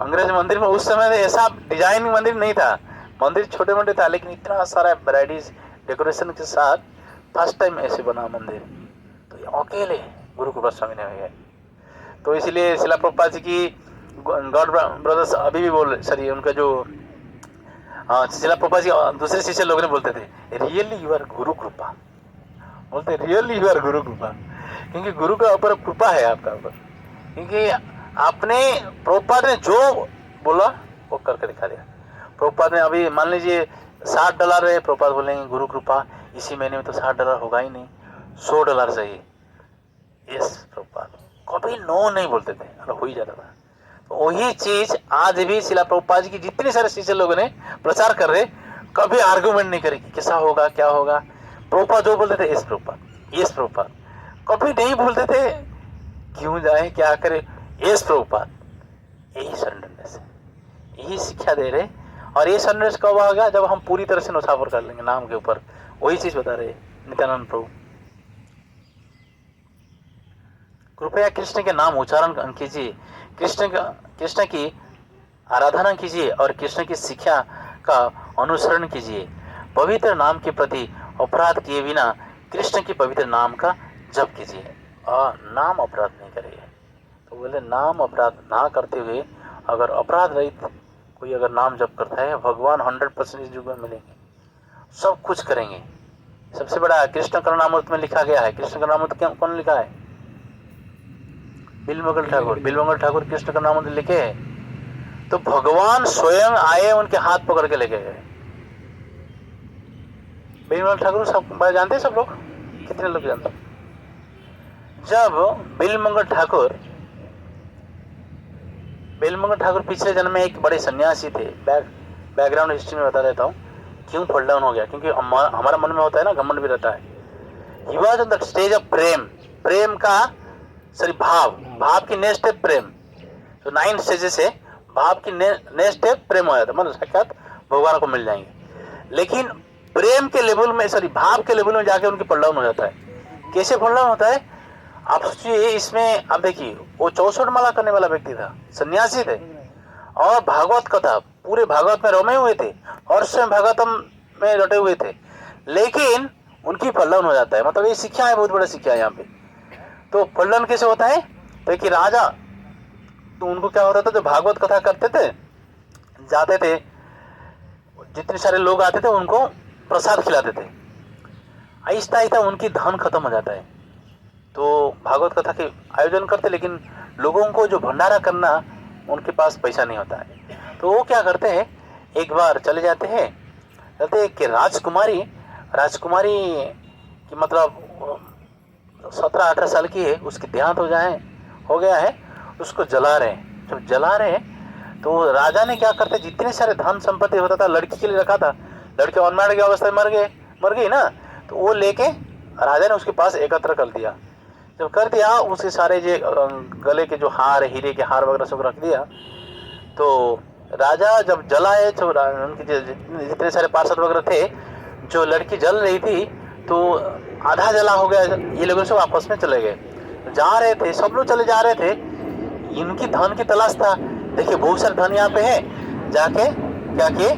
अंग्रेज मंदिर में उस समय ऐसा डिजाइन मंदिर नहीं था, मंदिर छोटे मोटे था, लेकिन इतना सारा वैराइटीज डेकोरेशन के साथ फर्स्ट टाइम ऐसे बना मंदिर, तो ये अकेले गुरु कृपा स्वामी ने है। तो इसलिए शिला प्रभुपाद जी की गॉड ब्रदर्स अभी भी बोल, सॉरी उनका जो शिला प्रभुपाद जी दूसरे शिष्य लोग ने बोलते थे, रियली यू आर गुरु कृपा, बोलते रियली यू आर गुरु कृपा, क्योंकि गुरु का ऊपर कृपा है आपका ऊपर, क्योंकि आपने प्रभुपाद ने जो बोला वो करके दिखा दिया। प्रभुपाद ने अभी मान लीजिए $60 है, प्रभुपाद बोलेंगे गुरु कृपा इसी महीने में तो $60 होगा ही नहीं, $100 चाहिए, यस प्रभुपाद, कभी नो नहीं बोलते थे, हो ही जाता था। तो वही चीज आज भी शिला प्रभुपाद जी की जितने सारे शिष्य लोगों ने प्रचार कर रहे, कभी आर्गुमेंट नहीं करेगी कैसा होगा क्या होगा, प्रभुपाद जो बोलते थे यस प्रभुपाद, यस प्रभुपाद, कभी नहीं बोलते थे क्यों जाए क्या करे, यस प्रभुपाद। यही सरेंडरनेस है, यही शिक्षा दे रहे, और ये सरेंडरनेस कब आएगा, जब हम पूरी तरह से नौछावर कर लेंगे नाम के ऊपर, वही चीज बता रहे नित्यानंद प्रभु। कृपया कृष्ण के नाम उच्चारण कीजिए, कृष्ण की आराधना कीजिए और कृष्ण की शिक्षा का अनुसरण कीजिए, पवित्र नाम के प्रति अपराध किए बिना कृष्ण की पवित्र नाम का जप कीजिए, और नाम अपराध नहीं करिए। तो बोले नाम अपराध ना करते हुए अगर अपराध रहित कोई अगर नाम जप करता है, भगवान 100% इस युग में मिलेंगे, सब कुछ करेंगे। सबसे बड़ा कृष्ण करुणामृत में लिखा गया है, कृष्ण करुणामृत कौन लिखा है, बिलमंगल ठाकुर, बिलमंगल ठाकुर कृष्ण करुणामृत लिखे हैं, तो भगवान स्वयं आए उनके हाथ पकड़ के लेके गए। बिलमंगल ठाकुर सब जानते हैं, सब लोग, कितने लोग जानते हैं। जब बिलमंगल ठाकुर पिछले जन्म में एक बड़े सन्यासी थे, बैकग्राउंड हिस्ट्री में बता देता हूँ क्यों फॉल डाउन हो गया, क्योंकि हमारा मन में होता है ना, घमंड भी रहता है। He was on the stage of प्रेम का सॉरी भाव की नेक्स्ट स्टेप प्रेम, तो 9 स्टेजेस है, भाव की नेक्स्ट स्टेप प्रेम हो जाता है, मतलब साक्षात भगवान को मिल जाएंगे। लेकिन प्रेम के लेवल में सॉरी भाव के लेवल में जाके उनकी फॉल डाउन हो जाता है। कैसे फॉल डाउन होता है आप सोचिए, इसमें आप देखिए, वो 64 माला करने वाला व्यक्ति था, सन्यासी थे, और भागवत कथा पूरे भागवत में रमे हुए थे, और स्वयं भागवतम में रटे हुए थे, लेकिन उनकी फॉल डाउन हो जाता है। मतलब ये शिक्षा है, बहुत बड़ा शिक्षा है यहाँ पे। तो फॉल डाउन कैसे होता है, तो कि राजा, तो उनको क्या होता था, जो भागवत कथा करते थे, जाते थे, जितने सारे लोग आते थे उनको प्रसाद खिलाते थे, आहिस्ता आहिस्ता उनकी धन खत्म हो जाता है। तो भागवत कथा के आयोजन करते, लेकिन लोगों को जो भंडारा करना उनके पास पैसा नहीं होता है। तो वो क्या करते हैं, एक बार चले जाते हैं, कहते हैं कि राजकुमारी की मतलब 17-18 साल की है, उसकी देहांत हो गया है, उसको जला रहे हैं। जब जला रहे हैं तो राजा ने क्या करते, जितने सारे धन संपत्ति होता था लड़की के लिए रखा था, लड़की अनमैरिड की अवस्था में मर गई ना, तो वो लेके राजा ने उसके पास एकत्र कर दिया। जब कर दिया, उसके सारे जो गले के जो हार, हीरे के हार वगैरह सब रख दिया। तो राजा जब जलाए तो उनके जितने सारे पार्षद वगैरह थे, जो लड़की जल रही थी तो आधा जला हो गया, ये लोग सब आपस में चले गए, जा रहे थे, सब लोग चले जा रहे थे, इनकी धन की तलाश था। देखिए बहुत सारे धन यहाँ पे है, जाके क्या किए,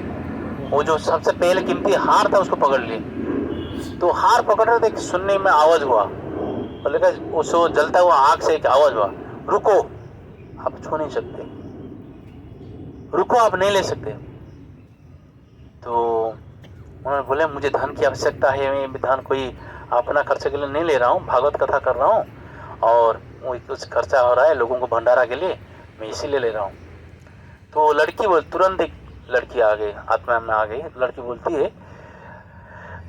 वो जो सबसे पहले कीमती हार था उसको पकड़ लिए। तो हार पकड़ रहे थे, सुनने में आवाज हुआ, बोले का उसको जलता हुआ आग से एक आवाज हुआ, रुको, आप छू नहीं सकते, रुको, आप नहीं ले सकते। तो उन्होंने बोले मुझे धन की आवश्यकता है, मैं धन कोई अपना खर्चे के लिए नहीं ले रहा हूँ, भागवत कथा कर रहा हूँ और कुछ खर्चा हो रहा है लोगों को भंडारा के लिए, मैं इसीलिए ले रहा हूँ। तो लड़की तुरंत एक लड़की आ गई, आत्मा में आ गई, लड़की बोलती है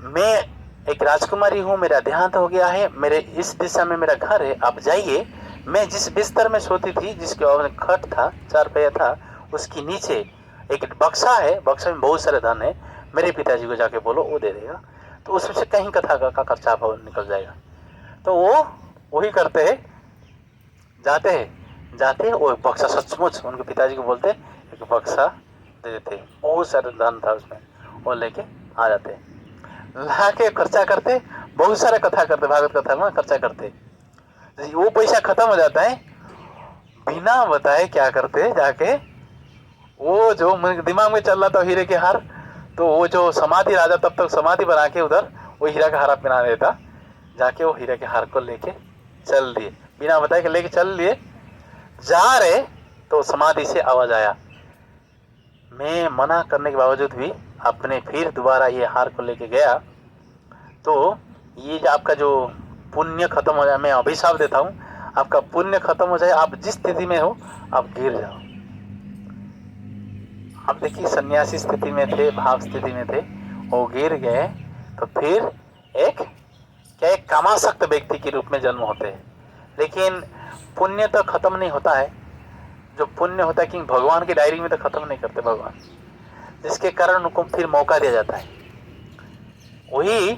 मैं एक राजकुमारी हूँ, मेरा देहांत हो गया है, मेरे इस दिशा में मेरा घर है, आप जाइए, मैं जिस बिस्तर में सोती थी, जिसके खट था, 4 पहिया था, उसके नीचे एक बक्सा है, बक्सा में बहुत सारे धन है, मेरे पिताजी को जाके बोलो, वो दे देगा, तो उसमें से कहीं कथा का खर्चा निकल जाएगा। तो वो वही करते हैं, जाते वो बक्सा सचमुच उनके पिताजी को बोलते, एक बक्सा दे देते, बहुत सारे धन था उसमें, वो लेके आ जाते, ला के खर्चा करते, बहुत सारा कथा करते, भागवत कथा में खर्चा करते। वो पैसा खत्म हो जाता है, बिना बताए क्या करते, जाके वो जो दिमाग में चल रहा था हीरे के हार, तो वो जो समाधि राजा तब तक समाधि बना के उधर वो हीरा का हार पहना देता, जाके वो हीरे के हार को लेके चल दिए, बिना बताए के लेके चल लिए, जा रहे तो समाधि से आवाज आया। मैं मना करने के बावजूद भी आपने फिर दोबारा ये हार को लेके गया, तो ये आपका जो पुण्य खत्म हो जाए, मैं अभिशाप देता हूँ, आपका पुण्य खत्म हो जाए, आप जिस स्थिति में हो आप गिर जाओ। आप देखिए सन्यासी स्थिति में थे, भाव स्थिति में थे, वो गिर गए, तो फिर एक कामासक्त व्यक्ति के रूप में जन्म होते हैं। लेकिन पुण्य तो खत्म नहीं होता है, जो पुण्य होता है कि भगवान की डायरी में तो खत्म नहीं करते भगवान, जिसके कारण उनको फिर मौका दिया जाता है। वही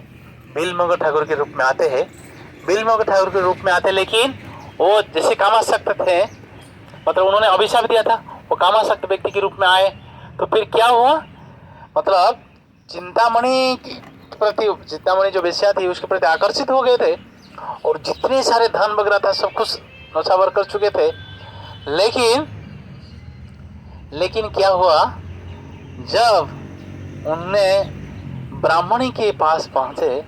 बिलमोग ठाकुर के रूप में आते हैं, बिलमोग ठाकुर के रूप में आते, लेकिन वो जैसे कामासक्त थे, मतलब उन्होंने अभिशाप दिया था, वो कामासक्त व्यक्ति के रूप में आए, तो फिर क्या हुआ, मतलब चिंतामणि जो वेश्या थी उसके प्रति आकर्षित हो गए थे, और जितने सारे धन वगैरह था सब कुछ नौछावर कर चुके थे। लेकिन क्या हुआ, जब उनने ब्राह्मणी के पास पहुंचे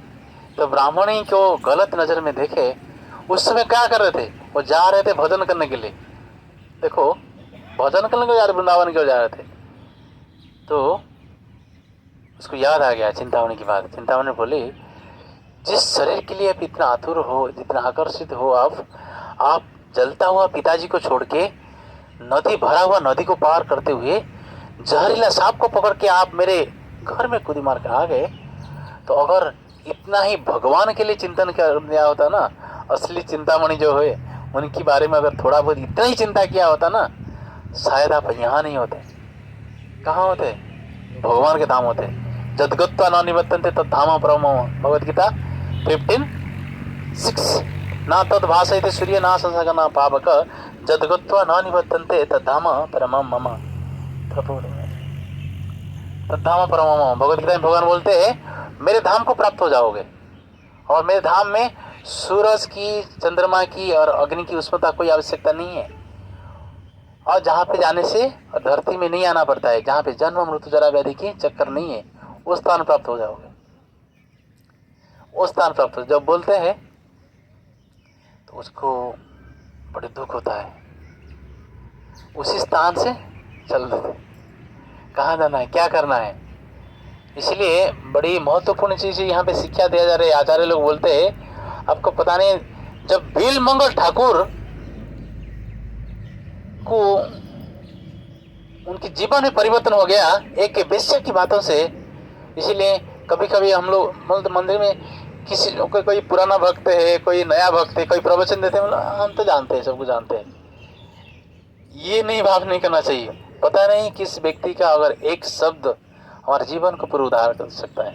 तो ब्राह्मणी को गलत नजर में देखे। उस समय क्या कर रहे थे, वो जा रहे थे भजन करने के लिए, देखो भजन करने के लिए वृंदावन क्यों जा रहे थे, तो उसको याद आ गया चिंतामणि की बात। चिंतामणि बोली, जिस शरीर के लिए आप इतना आतुर हो, जितना आकर्षित हो, आप जलता हुआ पिताजी को छोड़ के नदी भरा हुआ नदी को पार करते हुए जहरीला सांप को पकड़ के आप मेरे घर में कूदी मार के आ गए, तो अगर इतना ही भगवान के लिए चिंतन किया होता ना, असली चिंतामणि जो है उनके बारे में अगर थोड़ा बहुत इतना ही चिंता किया होता ना, शायद आप यहाँ नहीं होते। कहाँ होते, भगवान के धाम होते। जदगत्वा न निवर्तन्ते तद धाम परम, भगवद गीता 15:6। ना तद भाषयते सूर्य ना संसर्ग ना पावक, जदगत्वा न निवर्तन्ते तद धाम परम मम, तद धाम परम मम। भगवद गीता में भगवान बोलते हैं मेरे धाम को प्राप्त हो जाओगे, और मेरे धाम में सूरज की, चंद्रमा की और अग्नि की उष्णता कोई आवश्यकता नहीं है, और जहाँ पे जाने से धरती में नहीं आना पड़ता है, जहाँ पे जन्म मृत्यु जरा व्याधि की चक्कर नहीं है, वो स्थान प्राप्त हो जाओगे, वो स्थान प्राप्त हो। जब बोलते हैं तो उसको बड़े दुख होता है, उसी स्थान से चल देते, कहाँ जाना है, क्या करना है। इसलिए बड़ी महत्वपूर्ण चीज़ यहाँ पे शिक्षा दिया जा रही है। आचार्य लोग बोलते हैं आपको पता नहीं जब बिलमंगल ठाकुर को उनके जीवन में परिवर्तन हो गया एक वेश्या की बातों से। इसीलिए कभी कभी हम लोग मतलब मंदिर में किसी कोई पुराना भक्त है, कोई नया भक्त है, कोई प्रवचन देते हैं, मतलब हम तो जानते हैं, सबको जानते हैं। ये नहीं भाव नहीं करना चाहिए। पता नहीं किस व्यक्ति का अगर एक शब्द हमारे जीवन को पूरा उद्धार कर सकता है।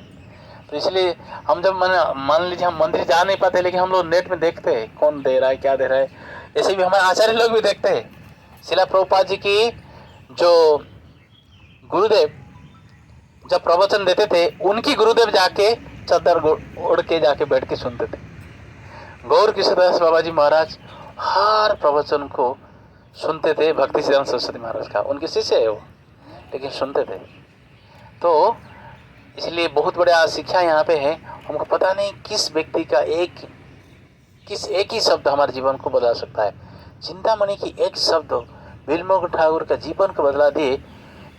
तो इसलिए हम जब मान लीजिए हम मंदिर जा नहीं पाते, लेकिन हम लोग नेट में देखते हैं कौन दे रहा है, क्या दे रहा है। ऐसे भी हमारे आचार्य लोग भी देखते हैं। शिला प्रभुपाद जी की जो गुरुदेव जब प्रवचन देते थे, उनकी गुरुदेव जाके चादर ओढ़ के जाके बैठ के सुनते थे। गौर किशोरदास बाबा जी महाराज हर प्रवचन को सुनते थे। भक्ति सिद्धांत सरस्वती महाराज का उनके शिष्य है वो, लेकिन सुनते थे। तो इसलिए बहुत बड़ा शिक्षा यहाँ पे है। हमको पता नहीं किस व्यक्ति का एक ही शब्द हमारे जीवन को बदला सकता है। चिंतामणि की एक शब्द बिलमंगल ठाकुर का जीवन को बदला दिए।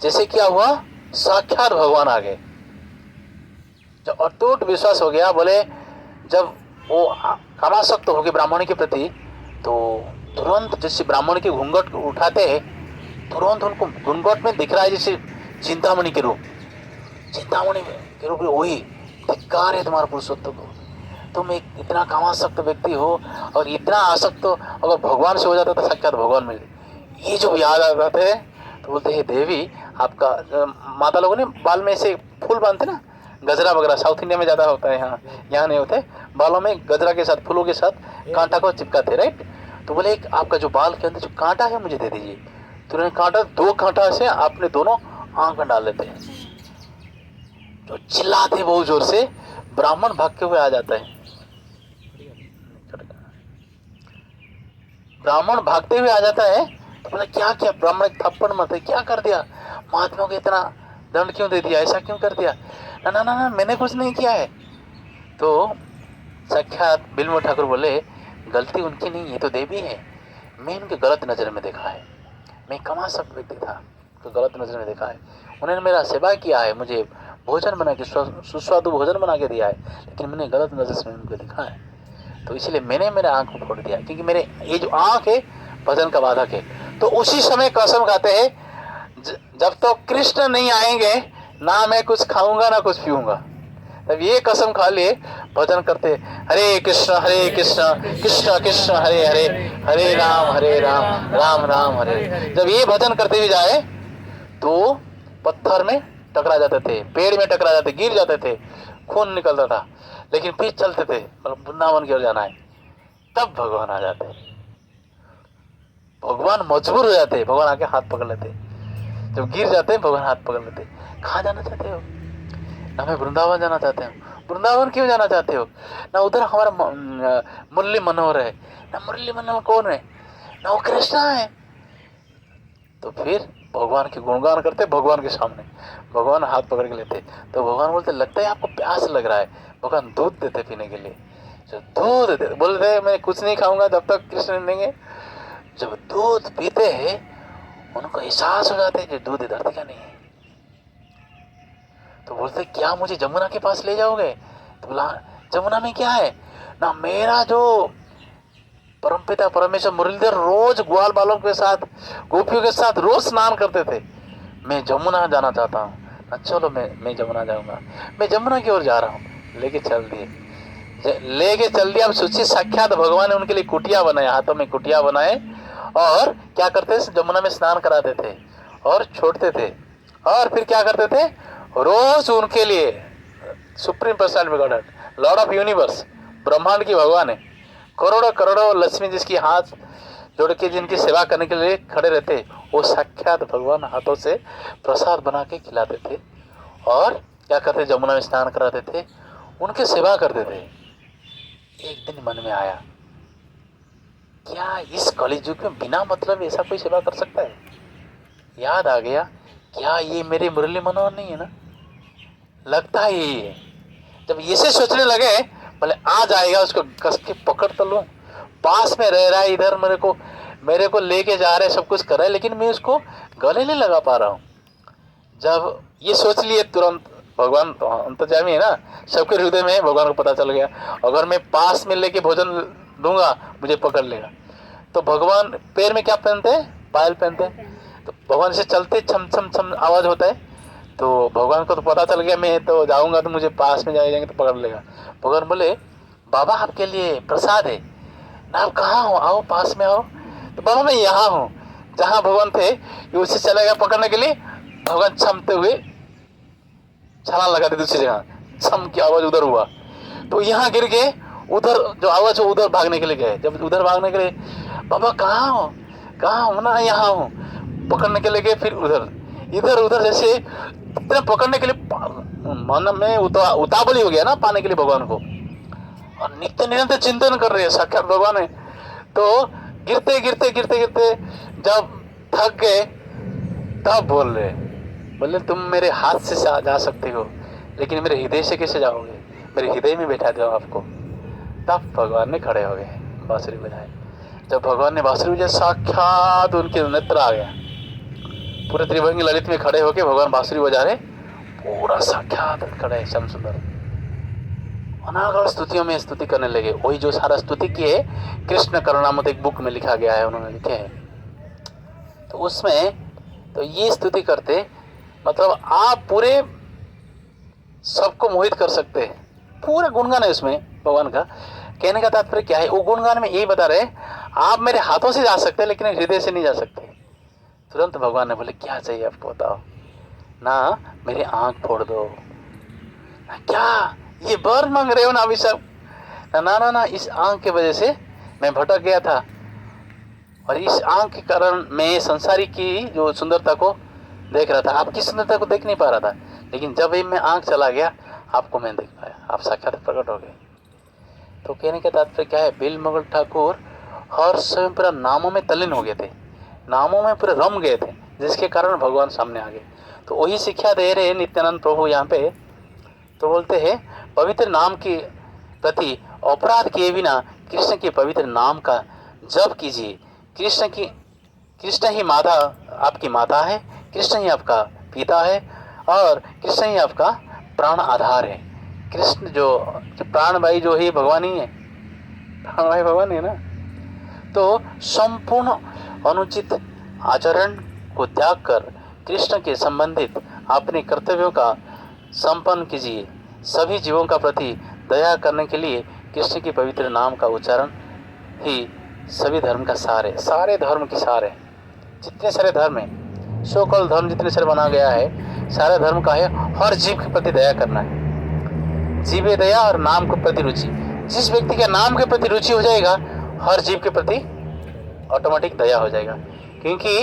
जैसे क्या हुआ, साक्षात भगवान आ गए। जब अटूट विश्वास हो गया, बोले जब वो कामासक्त हो गए ब्राह्मण के प्रति, तो तुरंत जैसे ब्राह्मण के घूंघट उठाते हैं, तुरंत उनको घूंघट में दिख रहा है जैसे चिंतामणि के रूप। चिंतामणि के रूप में वही धिक्कार है तुम्हारे पुरुषोत्तम को। तुम एक इतना कामासक्त व्यक्ति हो और इतना आसक्त हो, अगर भगवान से हो जाता तो साक्षात भगवान मिले। ये जो याद आ जाते हैं तो बोलते हैं देवी आपका, माता लोगों ने बाल में से फूल बांधते ना, गजरा वगैरह साउथ इंडिया में ज़्यादा होता है, यहाँ नहीं होते। बालों में गजरा के साथ फूलों के साथ कांटा को चिपकाते, राइट। तो बोले एक आपका जो बाल के अंदर जो कांटा है मुझे दे दीजिए। तो उन्होंने कांटा 2 कांटा से आपने दोनों आंख में डाल लेते हैं। जो चिल्लाते बहुत जोर से, ब्राह्मण भागते हुए आ जाता है। ब्राह्मण भागते हुए आ जाता है तो बोला क्या किया, ब्राह्मण थप्पड़ मत क्या कर दिया, महात्मा को इतना दंड क्यों दे दिया, ऐसा क्यों कर दिया। ना ना ना, मैंने कुछ नहीं किया है। तो साक्षात बिलमंगल ठाकुर बोले गलती उनकी नहीं, ये तो देवी है। मैं इनके गलत नज़र में देखा है। मैं कामासक्त व्यक्ति था तो गलत नज़र में देखा है। उन्होंने मेरा सेवा किया है, मुझे भोजन बना के सुस्वादु भोजन बना के दिया है, लेकिन मैंने गलत नज़र से उनको देखा है। तो इसलिए मैंने मेरे आँख को फोड़ दिया, क्योंकि मेरे ये जो आँख है भजन का बाधक है। तो उसी समय कसम खाते हैं जब तो कृष्ण नहीं आएंगे ना मैं कुछ खाऊंगा ना कुछ पीऊंगा। तब ये कसम खा लिए भजन करते, हरे कृष्ण कृष्ण कृष्ण हरे हरे, हरे राम राम राम हरे। जब ये भजन करते हुए जाए तो पत्थर में टकरा जाते थे, पेड़ में टकरा जाते, गिर जाते थे, खून निकलता था, लेकिन फिर चलते थे, मतलब वृंदावन की ओर जाना है। तब भगवान आ जाते, भगवान मजबूर हो जाते, भगवान आके हाथ पकड़ लेते। जब गिर जाते भगवान हाथ पकड़ लेते। कहाँ जाना चाहते हो? ना मैं वृंदावन जाना चाहते हूँ। वृंदावन क्यों जाना चाहते हो? ना उधर हमारा मुरली मनोहर है, ना मुरली मनोहर कौन है, ना वो कृष्ण है। तो फिर भगवान के गुणगान करते भगवान के सामने, भगवान हाथ पकड़ के लेते। तो भगवान बोलते लगता है आपको प्यास लग रहा है। भगवान दूध देते पीने के लिए। जब दूध देते बोलते मैं कुछ नहीं खाऊंगा जब तक कृष्ण नहीं देंगे। जब दूध पीते हैं उनको एहसास हो जाता है कि दूध धरती का नहीं है। तो बोलते क्या मुझे जमुना के पास ले जाओगे? तो बोला जमुना में क्या है ना, मेरा जो परमपिता परमेश्वर मुरलीधर रोज ग्वाल बालों के साथ गोपियों के साथ रोज स्नान करते थे। मैं जमुना जाना चाहता हूँ ना, चलो मैं जमुना जाऊंगा। मैं जमुना की ओर जा रहा हूँ। लेके चल दिया। अब सोचिए साक्षात भगवान ने उनके लिए कुटिया बनाए, हाथों में कुटिया बनाए और क्या करते थे, जमुना में स्नान कराते थे और छोड़ते थे। और फिर क्या करते थे, रोज उनके लिए supreme personality of God, Lord of universe, ब्रह्मांड की भगवान है, करोड़ों करोड़ों लक्ष्मी जिसकी हाथ जोड़ के जिनकी सेवा करने के लिए खड़े रहते, वो साक्षात भगवान हाथों से प्रसाद बना के खिलाते थे और क्या करते, जमुना में स्नान कराते थे, उनकी सेवा करते थे। एक दिन मन में आया क्या इस कलियुग में बिना मतलब ऐसा कोई सेवा कर सकता है? याद आ गया क्या ये मेरे मुरली मनोहर नहीं है ना, लगता है यही है। जब ऐसे सोचने लगे बोले आ जाएगा, उसको कस के पकड़ तो लूं, पास में रह रहा है, इधर मेरे को लेके जा रहे, सब कुछ कर रहा है, लेकिन मैं उसको गले नहीं लगा पा रहा हूँ। जब ये सोच लिए तुरंत भगवान तो अंतर्यामी है ना, सबके हृदय में भगवान को पता चल गया। अगर मैं पास में लेके भोजन दूंगा मुझे पकड़ लेगा। तो भगवान पैर में क्या पहनते हैं? पायल पहनते हैं। तो भगवान से चलते छम छम छम आवाज होता है, तो भगवान को तो पता चल गया मैं तो जाऊंगा तो मुझे पास में जाएंगे तो पकड़ लेगा। भगवान बोले बाबा आपके लिए प्रसाद है ना, आप कहाँ हो, आओ पास में आओ। तो बाबा मैं यहाँ हूँ। जहाँ भगवान थे ये उससे चला गया पकड़ने के लिए, भगवान छमते हुए छलांग लगाते दूसरी जगह, छम की आवाज उधर हुआ तो यहाँ गिर गए, उधर जो आवाज हो उधर भागने के लिए गए। जब उधर भागने के लिए बाबा कहाँ हो, कहाँ हो ना, यहाँ हूँ, पकड़ने के लिए गए, फिर उधर इधर उधर जैसे इतने पकड़ने के लिए मन में उतावली हो गया ना पाने के लिए भगवान को, और नित्य निरंतर चिंतन कर रहे हैं साक्षात भगवान है। तो गिरते गिरते गिरते गिरते जब थक गए तब बोले तुम मेरे हाथ से जा सकते हो लेकिन मेरे हृदय से कैसे जाओगे, मेरे हृदय में बैठा दो आपको। तब भगवान ने खड़े हो गए, बांसुरी बजाए। जब भगवान ने बांसुरी बजाई साक्षात उनके नेत्र आ गया, पूरे त्रिभंगी ललित में खड़े होके भगवान बांसुरी बजा रहे, पूरा साक्षात खड़े श्याम सुंदर अनागढ़ स्तुतियों में स्तुति करने लगे। वही जो सारा स्तुति किए कृष्ण करुणामृत एक बुक में लिखा गया है, उन्होंने लिखे हैं। तो उसमें तो ये स्तुति करते मतलब आप पूरे सबको मोहित कर सकते हैं, पूरा गुणगान है उसमें भगवान का। कहने का तात्पर्य क्या है, वो गुणगान में यही बता रहे आप मेरे हाथों से जा सकते हैं लेकिन हृदय से नहीं जा सकते। तुरंत भगवान ने बोले क्या चाहिए आपको बताओ ना, मेरी आंख फोड़ दो। क्या ये वर मांग रहे हो ना अभिषेक? ना ना ना, इस आंख के वजह से मैं भटक गया था और इस आंख के कारण मैं संसारी की जो सुंदरता को देख रहा था, आपकी सुंदरता को देख नहीं पा रहा था, लेकिन जब ही मैं आंख चला गया आपको मैं देख पाया, आप साक्षात प्रकट हो गए। तो कहने का तात्पर्य क्या है, बिल मंगल ठाकुर हर समय पूरा नामों में तल्लीन हो गए थे, नामों में पूरे रम गए थे, जिसके कारण भगवान सामने आ गए। तो वही शिक्षा दे रहे नित्यानंद प्रभु यहाँ पे। तो बोलते हैं पवित्र नाम के प्रति अपराध किए बिना कृष्ण के पवित्र नाम का जप कीजिए। कृष्ण ही माता आपकी माता है, कृष्ण ही आपका पिता है और कृष्ण ही आपका प्राण आधार है। कृष्ण जो प्राणवायु जो है भगवान ही है, प्राणवायु भगवान है ना। तो संपूर्ण अनुचित आचरण को त्याग कर कृष्ण के संबंधित अपने कर्तव्यों का संपन्न कीजिए। सभी जीवों का प्रति दया करने के लिए कृष्ण के पवित्र नाम का उच्चारण ही सभी धर्म का सार है, सारे धर्म की सार है। जितने सारे धर्म है, सो कॉल्ड धर्म जितने सारे बना गया है, सारे धर्म का है हर जीव के प्रति दया करना है। जीवे दया और नाम के प्रति रुचि। जिस व्यक्ति का नाम के प्रति रुचि हो जाएगा हर जीव के प्रति ऑटोमेटिक दया हो जाएगा, क्योंकि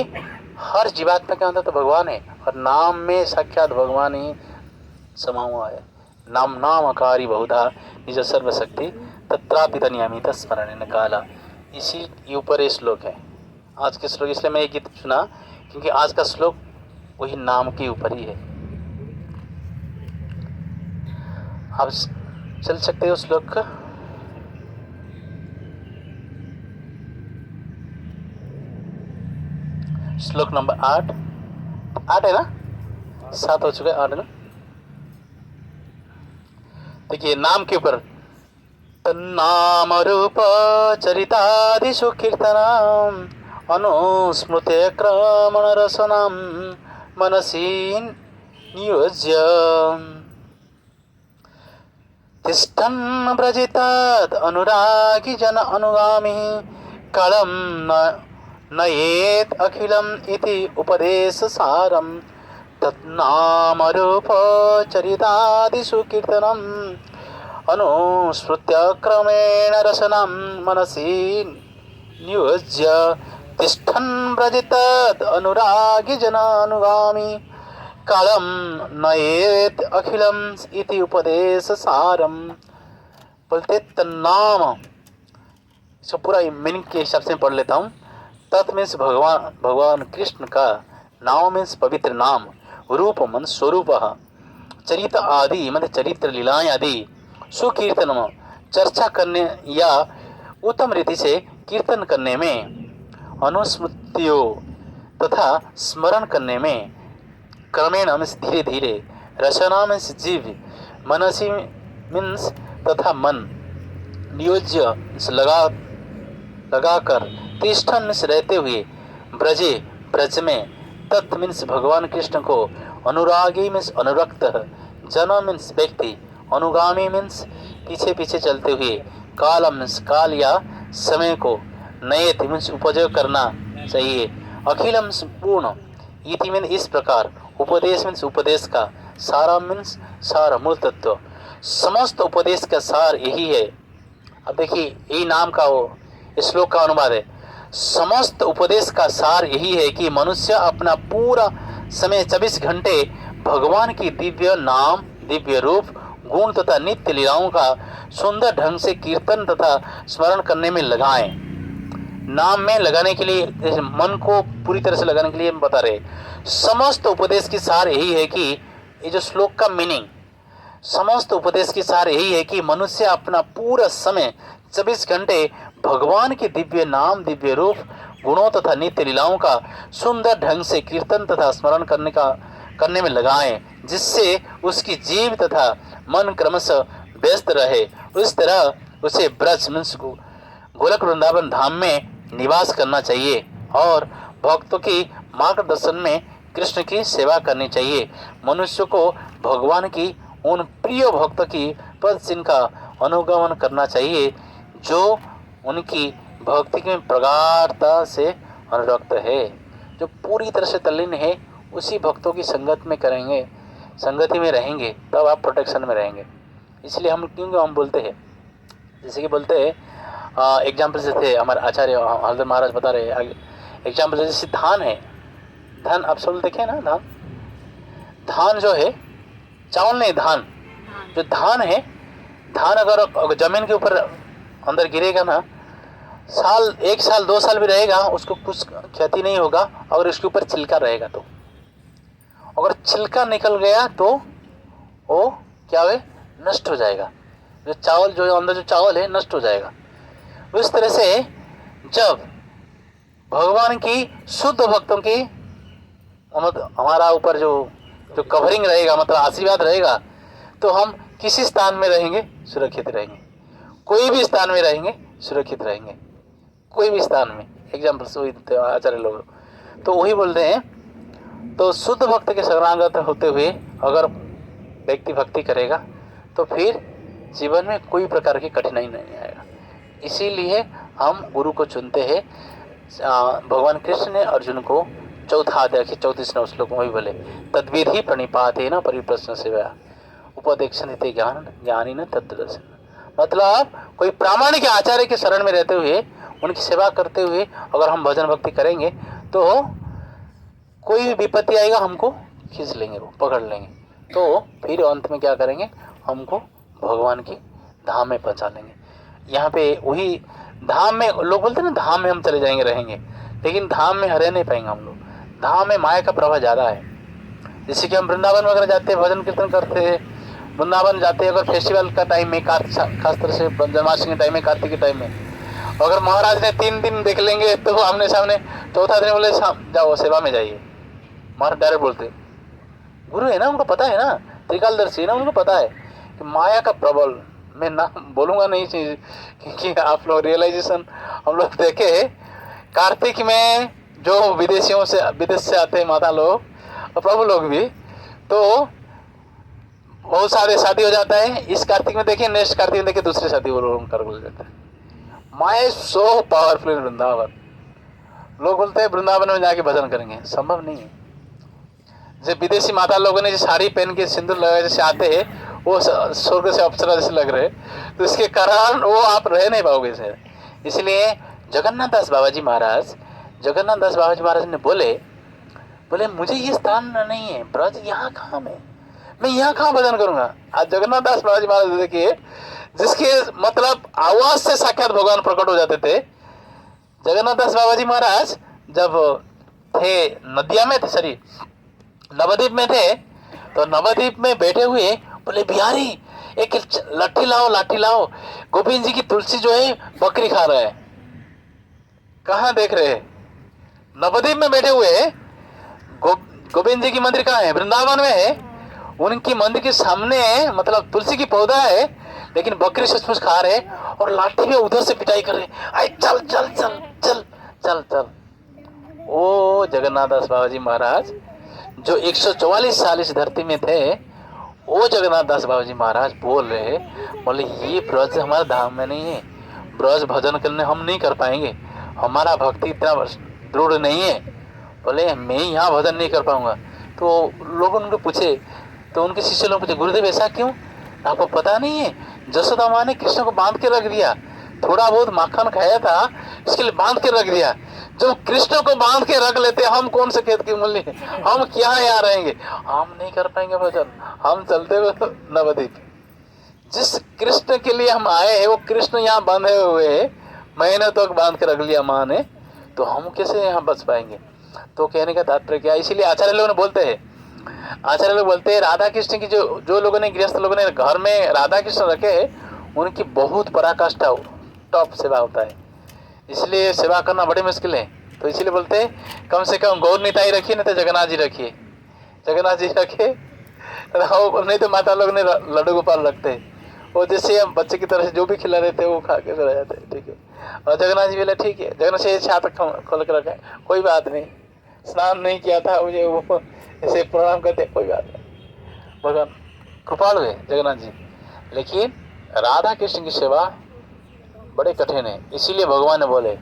हर जीवात्मा के अंदर तो भगवान है और नाम में साक्षात भगवान ही समा हुआ है। नाम नामकारी बहुधा निज सर्वशक्ति तत्रापि तनियमित स्मरण काला। इसी ऊपर ये श्लोक है आज के श्लोक, इसलिए मैं ये गीत सुना क्योंकि आज का श्लोक वही नाम के ऊपर ही है। आप चल सकते हो श्लोक का। श्लोक नंबर 8 है ना, 7 हो चुका है, 8 है ना। देखिए नाम के ऊपर, तन्नाम रूप चरितादिषु कीर्तनम अनुस्मृत्य क्रमण रसनम मनसि नियोज्य तिष्ठन् व्रजितात् अनुरागी जन अनुगामी कालं नयेत् अखिलम् इति उपदेश सारम् तन्नाम रूप चरितादिषु कीर्तनम् अनुस्मृत्य क्रमेण रसनं मनसि नियोज्य तिष्ठन् व्रजितात् अनुरागी जनानुगामी कालं नयेत् अखिलम् इति उपदेश सारम्। बोलते तन्नाम, इसको पूरा मीनिंग के हिसाब से पढ़ लेता हूँ। तत् मीन्स भगवान कृष्ण का, नाम मीन्स पवित्र नाम, रूप मन स्वरूप, चरित आदि मतलब चरित्र लीलाएं आदि, सुकीर्तन चर्चा करने या उत्तम रीति से कीर्तन करने में, अनुस्मृतियों तथा स्मरण करने में, क्रमेण मीन्स धीरे धीरे, रचना मीन्स जीव, मनसी मीन्स तथा मन, नियोज्य लगा लगाकर तिष्ठन मीन्स रहते हुए, ब्रजे ब्रज में, तत् मीन्स भगवान कृष्ण को, अनुरागी मीन्स अनुरक्त, जन मीन्स व्यक्ति, अनुगामी मीन्स पीछे पीछे चलते हुए, कालम मीन्स काल या समय को, नयति मीन्स उपयोग करना चाहिए, अखिलम मीन्स पूर्ण, इति मीन्स इस प्रकार, उपदेश मीन्स उपदेश का, सारा मीन्स सार मूल तत्व, समस्त उपदेश का सार यही है। अब देखिए यही नाम का वो श्लोक का अनुवाद है। समस्त उपदेश का सार यही है कि मनुष्य अपना पूरा समय 24 घंटे भगवान की दिव्य नाम, दिव्य रूप, गुण तथा नित्य लीलाओं का सुंदर ढंग से कीर्तन तथा स्मरण करने में लगाएं। नाम में लगाने के लिए, मन को पूरी तरह से लगाने के लिए हम बता रहे, समस्त उपदेश की सार यही है कि, ये जो श्लोक का मीनिंग, समस्त उपदेश की सार यही है कि मनुष्य अपना पूरा समय 24 घंटे भगवान के दिव्य नाम, दिव्य रूप, गुणों तथा नित्य लीलाओं का सुंदर ढंग से कीर्तन तथा स्मरण करने में लगाएं, जिससे उसकी जीव तथा मन क्रमशः व्यस्त रहे। इस तरह उसे ब्रज मीन्स गोलक वृंदावन धाम में निवास करना चाहिए और भक्तों की मार्गदर्शन में कृष्ण की सेवा करनी चाहिए। मनुष्य को भगवान की उन प्रिय भक्त की पद चिन्ह का अनुगमन करना चाहिए जो उनकी भक्ति में प्रगाढ़ता से अनुरक्त है, जो पूरी तरह से तल्लीन है। उसी भक्तों की संगत में करेंगे, संगति में रहेंगे, तब आप प्रोटेक्शन में रहेंगे। इसलिए हम क्यों हम बोलते हैं, जैसे कि बोलते हैं, एग्जाम्पल से थे हमारे आचार्य हल्दर महाराज बता रहे, एग्जाम्पल जैसे धान है, धान आप सब देखे ना, धान जो है, चावल नहीं, धान जो धान है, धान अगर जमीन के ऊपर अंदर गिरेगा ना, साल 1 साल 2 साल भी रहेगा, उसको कुछ क्षति नहीं होगा। अगर इसके ऊपर छिलका रहेगा तो, अगर छिलका निकल गया तो वो क्या है, नष्ट हो जाएगा। जो चावल जो अंदर जो चावल है नष्ट हो जाएगा। उस तरह से जब भगवान की शुद्ध भक्तों की हमारा ऊपर जो कवरिंग रहेगा, मतलब आशीर्वाद रहेगा, तो हम किसी स्थान में रहेंगे सुरक्षित रहेंगे, कोई भी स्थान में रहेंगे सुरक्षित रहेंगे, कोई भी स्थान में। एग्जाम्पल से आचार्य लोग तो वही बोलते हैं। तो शुद्ध भक्त के शरणागत होते हुए अगर व्यक्ति भक्ति करेगा तो फिर जीवन में कोई प्रकार की कठिनाई नहीं आएगा। इसीलिए हम गुरु को चुनते हैं। भगवान कृष्ण ने अर्जुन को चौथा अध्याय के 34वें श्लोक में भी बोले, तद्विधि प्रणिपाते न परिप्रश्न सेवा उपदेक्षण ज्ञान ज्ञानी न तत्दर्शन। मतलब कोई प्रामाणिक आचार्य के शरण में रहते हुए, उनकी सेवा करते हुए अगर हम भजन भक्ति करेंगे तो कोई भी विपत्ति आएगा हमको खींच लेंगे, वो पकड़ लेंगे, तो फिर अंत में क्या करेंगे, हमको भगवान की धाम में पहुंचा लेंगे। यहाँ पे वही धाम में लोग बोलते हैं ना, धाम में हम चले जाएंगे रहेंगे, लेकिन धाम में रह नहीं पाएंगे हम लोग। धाम में माया का प्रभाव ज़्यादा है। जैसे कि हम वृंदावन वगैरह जाते हैं, भजन कीर्तन करते हैं, वृंदावन जाते हैं, अगर फेस्टिवल का टाइम में, खास तरह से जन्माष्टमी के टाइम में, कार्तिक के टाइम में, अगर महाराज ने 3 दिन देख लेंगे तो आमने सामने, चौथा दिन बोले जाओ सेवा में जाइए, महाराज डायरेक्ट बोलते, गुरु है ना, उनको पता है ना, त्रिकालदर्शी है ना, उनको पता है कि माया का प्रबल, मैं ना बोलूँगा नहीं कि आप लोग रियलाइजेशन हम लोग देखे, कार्तिक में जो विदेश से आते हैं माता लोग और प्रभु लोग भी, तो बहुत सारे शादी हो जाता है। इस कार्तिक में देखिए, नेक्स्ट कार्तिक में देखिए दूसरे शादी वो लोग कर जाता है। माया सो पावरफुल इन वृंदावन। लोग बोलते हैं वृंदावन में जाके भजन करेंगे, संभव नहीं है। जब विदेशी माता लोगों ने जो साड़ी पहन के सिंदूर लगाए जैसे आते हैं, वो स्वर्ग से अप्सरा जैसे लग रहे, तो इसके कारण वो आप रह नहीं पाओगे सर। इसलिए जगन्नाथ दास बाबा जी महाराज ने बोले मुझे ये स्थान नहीं है, ब्रज यहाँ कहाँ में, मैं यहाँ कहाँ भजन करूँगा। आज जगन्नाथ दास बाबा जी महाराज देखिए, जिसके मतलब आवाज से साक्षात भगवान प्रकट हो जाते थे। जगन्नाथ दास बाबा जी महाराज जब थे नदिया में थे, सॉरी नवद्वीप में थे, तो नवद्वीप में बैठे हुए बोले, बिहारी एक लाठी लाओ, गोविंद जी की तुलसी जो है बकरी खा रहा है। कहाँ देख रहे हैं, नवद्वीप में बैठे हुए, गोविंद जी की मंदिर कहाँ है, वृंदावन में है। उनकी मंदिर के सामने मतलब तुलसी की पौधा है, लेकिन बकरी सचमुच खा रहे और लाठी में उधर से पिटाई कर रहे, आए चल चल चल चल चल चल। ओ जगन्नाथ दास बाबा जी महाराज जो 144 साल इस धरती में थे, वो जगन्नाथ दास बाबा जी महाराज बोल रहे, बोले ये ब्रज हमारा धाम में नहीं है, ब्रज भजन करने हम नहीं कर पाएंगे, हमारा भक्ति इतना दृढ़ नहीं है, बोले मैं यहाँ भजन नहीं कर पाऊंगा। तो लोगों उनको पूछे, तो उनके शिष्य लोग पूछे, गुरुदेव ऐसा क्यों, आपको पता नहीं है जसोदा माँ ने कृष्ण को बांध के रख दिया, थोड़ा बहुत माखन खाया था इसके लिए बांध के रख दिया। जब कृष्ण को बांध के रख लेते हम कौन से खेत की मूल्य, हम क्या यहाँ रहेंगे, हम नहीं कर पाएंगे भजन, हम चलते हुए नवद्वीप। जिस कृष्ण के लिए हम आए हैं वो कृष्ण यहाँ बंधे हुए हैं, महीने तक बांध के रख लिया माँ ने, तो हम कैसे यहाँ बच पाएंगे। तो कहने का तात्पर्य क्या, इसीलिए आचार्य लोग बोलते हैं, आचार्य लोग बोलते हैं राधा कृष्ण की जो लोगों ने गृहस्थ लोगों ने घर में राधा कृष्ण रखे हैं उनकी बहुत पराकाष्ठा टॉप सेवा होता है, इसलिए सेवा करना बड़ी मुश्किल है। तो इसीलिए बोलते हैं कम से कम गौर निताई रखिए, नहीं तो जगन्नाथ जी रखिए, जगन्नाथ जी रखिए, नहीं तो माता लोग ने लड्डू गोपाल रखते हैं, वो जैसे हम बच्चे की तरह से जो भी खिला रहे थे वो खा के चले जाते हैं, ठीक है। और जगन्नाथ जी बोले ठीक है, जगन्नाथ से छात खोल के रखा है, कोई बात नहीं, स्नान नहीं किया था मुझे, वो ऐसे प्रणाम करते, कोई बात नहीं, भगवान कृपालु है जगन्नाथ जी। लेकिन राधा कृष्ण की सेवा बड़े कठिन है, इसीलिए भगवान ने बोले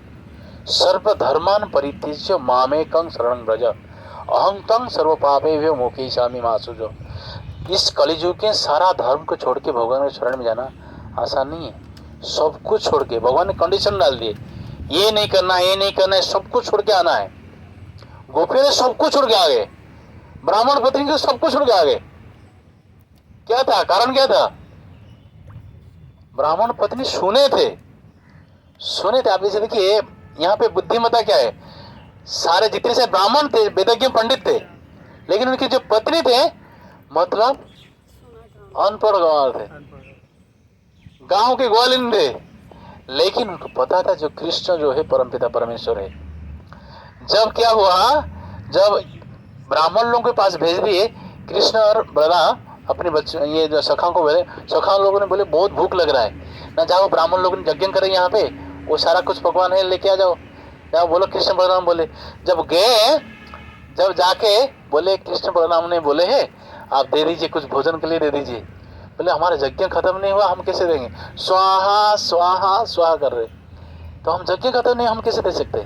सर्वधर्मान परित्यज्य मामेकं शरणं व्रज अहं तं सर्व पापेभ्यो मोक्षयिष्यामि मा शुचो। इस कलिजुग के सारा धर्म को छोड़ के भगवान के शरण में जाना आसान नहीं है, सब कुछ छोड़ के भगवान ने कंडीशन डाल दिए, ये नहीं करना ये नहीं करना है, सब कुछ छोड़ के आना है। गोपियों ने सब कुछ छोड़ के आ गए, ब्राह्मण पत्नी को सब कुछ छोड़ के आ गए, क्या था कारण, क्या था, ब्राह्मण पत्नी सुने थे, सुने थे। आप जैसे देखिए यहाँ पे बुद्धिमता क्या है, सारे जितने से ब्राह्मण थे वेदज्ञ पंडित थे, लेकिन उनकी जो पत्नी थे मतलब अनपढ़ गंवार थे, गांव के ग्वालिन थे, लेकिन उनको पता था जो कृष्ण जो है परमपिता परमेश्वर है। जब क्या हुआ, जब ब्राह्मण लोगों के पास भेज दिए कृष्ण और बलराम अपने बच्चों, ये जो सखा को बोले, सखा लोगों ने बोले बहुत भूख लग रहा है ना, जाओ ब्राह्मण लोगों ने यज्ञ करे यहाँ पे, वो सारा कुछ पकवान है लेके आ जाओ, जाओ बोलो कृष्ण बलराम बोले। जब गए, जब जाके बोले कृष्ण बलराम ने बोले है आप दे दीजिए, कुछ भोजन के लिए दे दीजिए, बोले हमारा यज्ञ खत्म नहीं हुआ हम कैसे देंगे, स्वाहा स्वाहा स्वाहा कर रहे, तो हम यज्ञ खत्म नहीं हम कैसे दे सकते,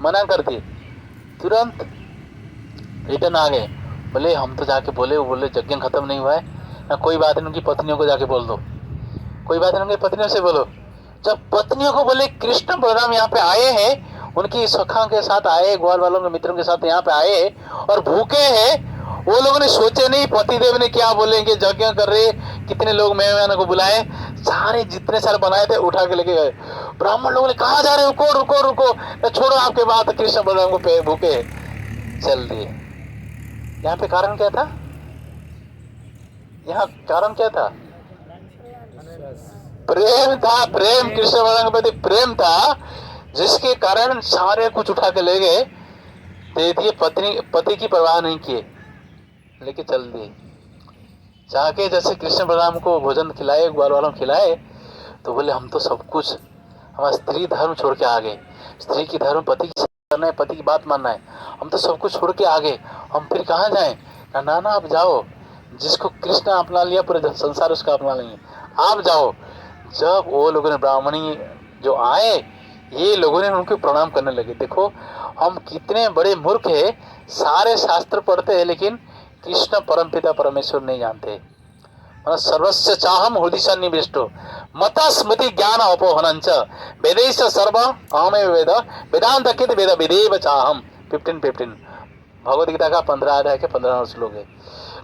मना कर दिए। तुरंत रिटर्न आ गए, बोले हम तो जाके बोले, वो बोले यज्ञ खत्म नहीं हुआ है ना, कोई बात नहीं, उनकी पत्नियों को जाके बोल दो, कोई बात नहीं उनकी पत्नियों से बोलो। जब पत्नियों को बोले कृष्ण बलराम यहाँ पे आए हैं, उनकी सखा के साथ आए, ग्वाल वालों के मित्रों के साथ यहाँ पे आए और भूखे हैं, वो लोगों ने सोचे नहीं पतिदेव ने क्या बोलेंगे, यज्ञ कर रहे, कितने लोग मेहमानों को बुलाए, सारे जितने सारे बनाए थे उठा के लेके गए। ब्राह्मण लोगों ने कहा जा रहे, रुको रुको रुको, छोड़ो आपके बात, कृष्ण बलराम को भूखे चल दिए। यहाँ पे कारण क्या था, यहाँ कारण क्या था, प्रेम था, प्रेम, कृष्ण बलराम के प्रति प्रेम था, जिसके कारण सारे कुछ उठा के ले गए, दे दिए, पत्नी पति की परवाह नहीं किए, लेके चल दिए। जाके जैसे कृष्ण बलराम को भोजन खिलाए, ग्वाल वालों खिलाए, तो बोले हम तो सब कुछ, हमारा स्त्री धर्म छोड़ के आ गए, स्त्री की धर्म पति की करना है, पति की बात मानना है, हम तो सब कुछ छोड़ के आ गए, हम फिर कहाँ जाएं, ना ना आप जाओ, जिसको कृष्ण अपना लिया पूरे संसार उसका अपना लेंगे, आप जाओ। जब वो लोगों ने ब्राह्मणी जो आए, ये लोगों ने उनको प्रणाम करने लगे। देखो हम कितने बड़े मूर्ख है, सारे शास्त्र पढ़ते हैं लेकिन कृष्ण परमपिता परमेश्वर नहीं जानते। सर्वस्य चाहम हृदय सन्निविष्टो मता स्मृति ज्ञान अपोहनंच वेदैश्च सर्व अहमेव वेद वेदांत कित वेद विदेव चाहम 15 भगवद गीता का 15 अध्याय के 15 श्लोक है।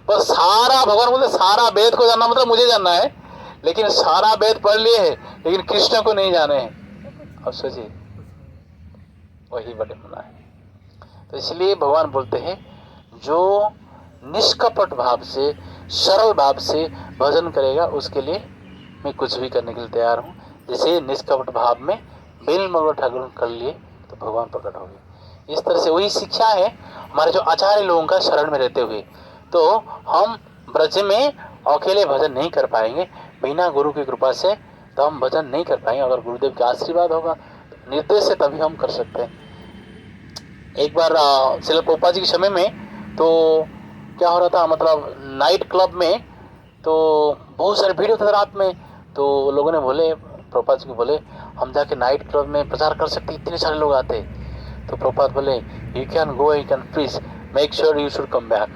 पर सारा भगवान बोलते सारा वेद को जानना मतलब मुझे जानना है, लेकिन सारा वेद पढ़ लिए है लेकिन कृष्ण को नहीं जाने हैं। अब सोचिए वही बड़े मना है। तो इसलिए भगवान बोलते हैं जो निष्कपट भाव से, सरल भाव से भजन करेगा उसके लिए मैं कुछ भी करने के लिए तैयार हूँ। जैसे निष्कपट भाव में बिल मगर ठाकुर कर लिए तो भगवान प्रकट हो गए। इस तरह से वही शिक्षा है हमारे जो आचार्य लोगों का शरण में रहते हुए। तो हम ब्रज में अकेले भजन नहीं कर पाएंगे, बिना गुरु की कृपा से तो हम भजन नहीं कर पाएंगे। अगर गुरुदेव का आशीर्वाद होगा, निर्देश से, तभी हम कर सकते हैं। एक बार श्रील प्रभुपाद जी के समय में तो क्या हो रहा था, मतलब नाइट क्लब में तो बहुत सारे भीड़ होता था रात में। तो लोगों ने बोले, प्रभुपाद जी को बोले, हम जाके नाइट क्लब में प्रचार कर सकते, इतने सारे लोग आते। तो प्रभुपाद बोले, you can go, you can please make sure you should come back.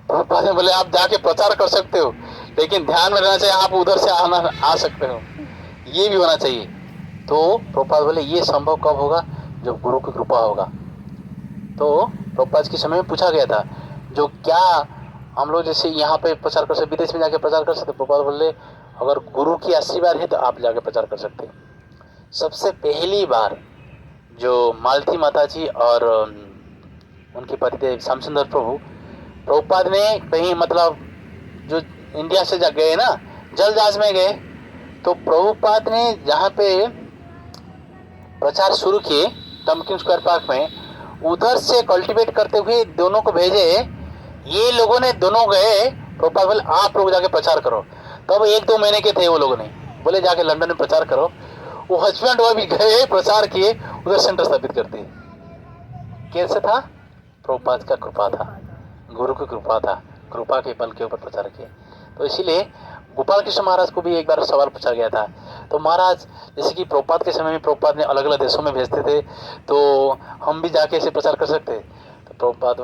Prabhupada ने बोले, आप जाके प्रचार कर सकते हो, लेकिन ध्यान में रहना चाहिए आप उधर से आ सकते हो, ये भी होना चाहिए। तो प्रभुपाद बोले, ये संभव कब होगा, जब गुरु की कृपा होगा। तो प्रभुपाद के समय में पूछा गया था, जो क्या हम लोग जैसे यहाँ पे प्रचार कर सकते, विदेश में जाके प्रचार कर सकते। प्रभुपाद बोले, अगर गुरु की आशीर्वाद है तो आप जाके प्रचार कर सकते हैं। सबसे पहली बार जो मालती माता जी और उनके पतिदेव श्याम सुंदर प्रभु, प्रभुपाद ने कहीं मतलब जो इंडिया से जा गए ना, जल जहाज में गए, तो प्रभुपाद ने जहाँ पे प्रचार शुरू किए टम्किन स्क्वायर पार्क में, उधर से कल्टीवेट करते हुए दोनों को भेजे। ये लोगों ने दोनों गए, प्रभुपाद बोले आप लोग जाके प्रचार करो। तब 1-2 महीने के थे वो लोगों ने, बोले जाके लंदन में प्रचार करो। वो हस्बैंड वाइफ भी गए, प्रचार किए, उधर सेंटर स्थापित करते। कैसे था, प्रभुपाद का कृपा था, गुरु की कृपा था, कृपा के बल के ऊपर प्रचार किए। तो इसीलिए गोपाल कृष्ण महाराज को भी एक बार सवाल पूछा गया था। तो महाराज, जैसे कि प्रभुपाद के समय में प्रभुपाद ने अलग अलग देशों में भेजते थे, तो हम भी जाके ऐसे प्रचार कर सकते। तो प्रभुपाद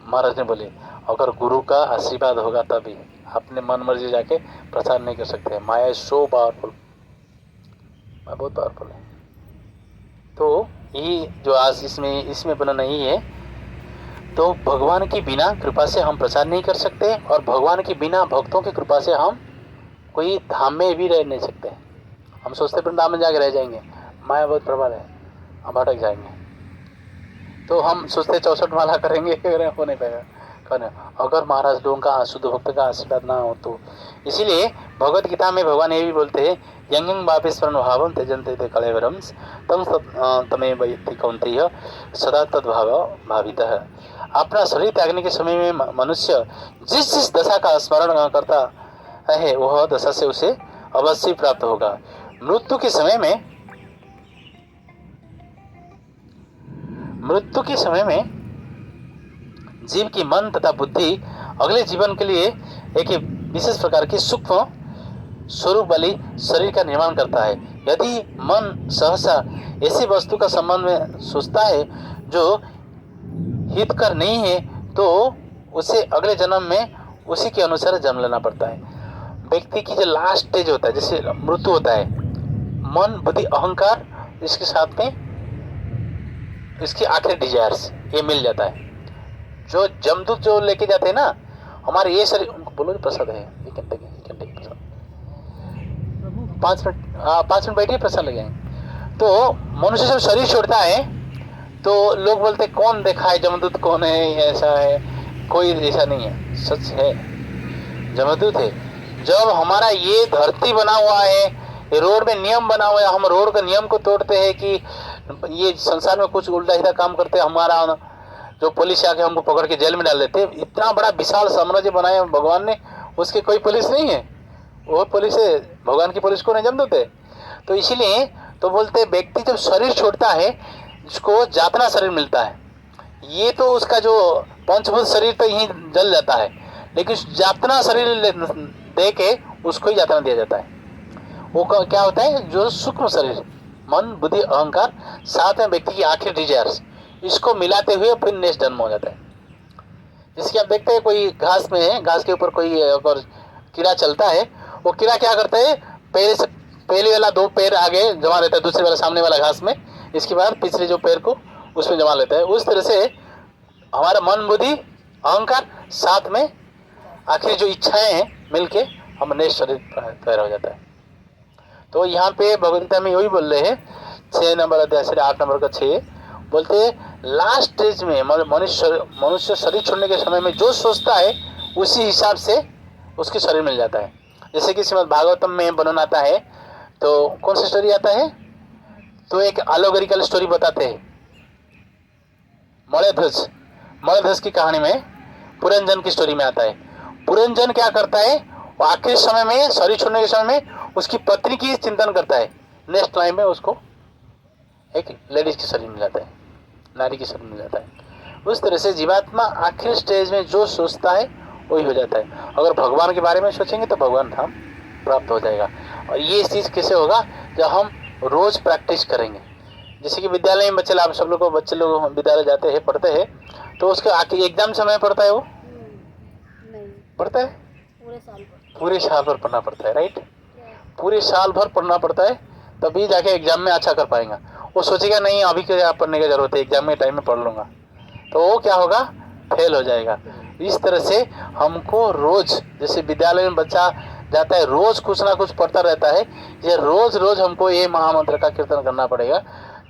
महाराज ने बोले, अगर गुरु का आशीर्वाद होगा तभी, अपने मन मर्जी जाके प्रचार नहीं कर सकते। माया इज सो पावरफुल, बहुत पावरफुल है। तो ये जो आज इसमें बना नहीं है, तो भगवान की बिना कृपा से हम प्रचार नहीं कर सकते, और भगवान की बिना भक्तों की कृपा से हम कोई धाम में भी रह नहीं सकते। हम सोचते वृंदावन में जाके रह जाएंगे, माया बहुत प्रबल है, हम भटक जाएंगे। तो हम सोचते 64 माला करेंगे, हो नहीं पाएगा। अगर महाराज लोगों का, शुद्ध भक्त का आशीर्वाद ना हो तो। इसीलिए भगवत गीता में भगवान ये भी बोलते हैं, यंगं बापेश्वरन भावम त्यजन्ते ते कलेवरम तम तमेव वैति कौन्तेय सदा तद्भाव भावितः। अपना शरीर त्यागने के समय में मनुष्य जिस जिस दशा का स्मरण करता है, वह दशा से उसे अवश्य प्राप्त होगा। मृत्यु के समय में जीव की मन तथा बुद्धि अगले जीवन के लिए एक विशेष प्रकार की सूक्ष्म स्वरूप वाली शरीर का निर्माण करता है। यदि मन सहसा ऐसी वस्तु का संबंध में सोचता है जो हितकर नहीं है, तो उसे अगले जन्म में उसी के अनुसार जन्म लेना पड़ता है। व्यक्ति की जो लास्ट स्टेज होता है, जैसे मृत्यु होता है, मन बुद्धि अहंकार, इसके साथ में इसकी आखिरी डिजायर्स ये मिल जाता है। जो जमदूत जो लेके जाते हैं ना हमारे ये शरीर, उनको बोलो प्रसाद है, ये घंटे प्रसाद, 5 मिनट बैठिए, प्रसाद लगे। तो मनुष्य जब शरीर छोड़ता है तो लोग बोलते कौन देखा है जमदूत, कौन है, ऐसा है, कोई ऐसा नहीं है, सच है, जमदूत है। जब हमारा ये धरती बना हुआ है, ये रोड में नियम बना हुआ है, हम रोड का नियम को तोड़ते हैं कि ये संसार में कुछ उल्टा सीधा काम करते हैं, हमारा जो पुलिस आके हमको पकड़ के जेल में डाल देते। इतना बड़ा विशाल साम्राज्य बनाया भगवान ने, उसके कोई पुलिस नहीं है, वो पुलिस है, भगवान की पुलिस को नहीं जमदूत है। तो इसीलिए तो बोलते व्यक्ति जब शरीर छोड़ता है, जिसको जातना शरीर मिलता है, ये तो उसका जो पंचभूत शरीर तो यहीं जल जाता है, लेकिन जातना शरीर दे के उसको ही जातना दिया जाता है। वो क्या होता है, जो सूक्ष्म शरीर, मन बुद्धि अहंकार, साथ में व्यक्ति की आखिरी डिजायर्स, इसको मिलाते हुए फिर नेक्स्ट जन्म हो जाता है। जिसके आप देखते हैं कोई घास में, घास के ऊपर कोई अगर कीड़ा चलता है, वो कीड़ा क्या करता है, पहले वाला 2 पैर आगे जमा लेता है, दूसरे वाला सामने वाला घास में, इसके बाद पिछले जो पैर को उसमें जमा लेता है। उस तरह से हमारा मन बुद्धि अहंकार साथ में आखिर जो इच्छाएं हैं मिलके हम नेक्स्ट शरीर तैयार हो जाता है। तो यहाँ पे भगवदगीता में यही बोल रहे हैं, 6 नंबर अध्याय से 8 नंबर का 6 बोलते हैं, लास्ट स्टेज में मनुष्य शरीर छोड़ने के समय में जो सोचता है उसी हिसाब से उसके शरीर मिल जाता है। जैसे कि श्रीमद् भागवतम में वर्णन आता है, तो कौन सी स्टोरी आता है, तो एक अलौगरिकल स्टोरी बताते हैं। मणिध्वज की कहानी में पुरंजन की स्टोरी में आता है। पुरंजन क्या करता है, वो आखिरी समय में, शरीर छोड़ने के समय में उसकी पत्नी की चिंतन करता है। नेक्स्ट टाइम में उसको एक लेडीज की शरीर मिल जाता है, नारी की शरीर मिल जाता है। उस तरह से जीवात्मा आखिरी स्टेज में जो सोचता है वही हो जाता है। अगर भगवान के बारे में सोचेंगे तो भगवान धाम प्राप्त हो जाएगा। और ये चीज़ कैसे होगा, जब हम रोज प्रैक्टिस करेंगे। जैसे कि विद्यालय में बच्चे, आप सब लोग बच्चे लोग विद्यालय जाते हैं, पढ़ते हैं, तो उसके आखिरी एग्जाम समय पढ़ता है, वो नहीं, पढ़ता है, पूरे साल भर। पूरे साल भर पढ़ना पड़ता है, राइट। पूरे साल भर पढ़ना पड़ता है, तभी जाके एग्जाम में अच्छा कर पाएगा। वो सोचेगा नहीं अभी क्या पढ़ने की जरूरत है, एग्जाम में टाइम में पढ़ लूंगा, तो वो क्या होगा, फेल हो जाएगा। इस तरह से हमको रोज, जैसे विद्यालय में बच्चा जाता है, रोज कुछ ना कुछ पढ़ता रहता है, ये रोज रोज हमको ये महामंत्र का कीर्तन करना पड़ेगा,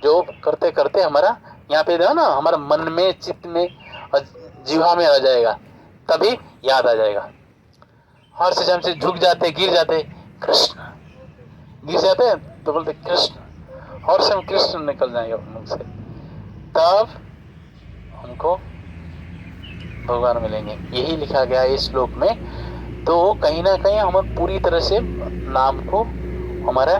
जो करते करते हमारा यहाँ पे ना हमारा मन में, चित्त में और जीवा में आ जाएगा, तभी याद आ जाएगा। हर से हमसे झुक जाते, गिर जाते, कृष्ण गिर जाते हैं तो बोलते कृष्ण, और से हम कृष्ण निकल जाएंगे मुख से, तब हमको भगवान मिलेंगे। यही लिखा गया है इस श्लोक में। तो कहीं ना कहीं हमें पूरी तरह से नाम को हमारा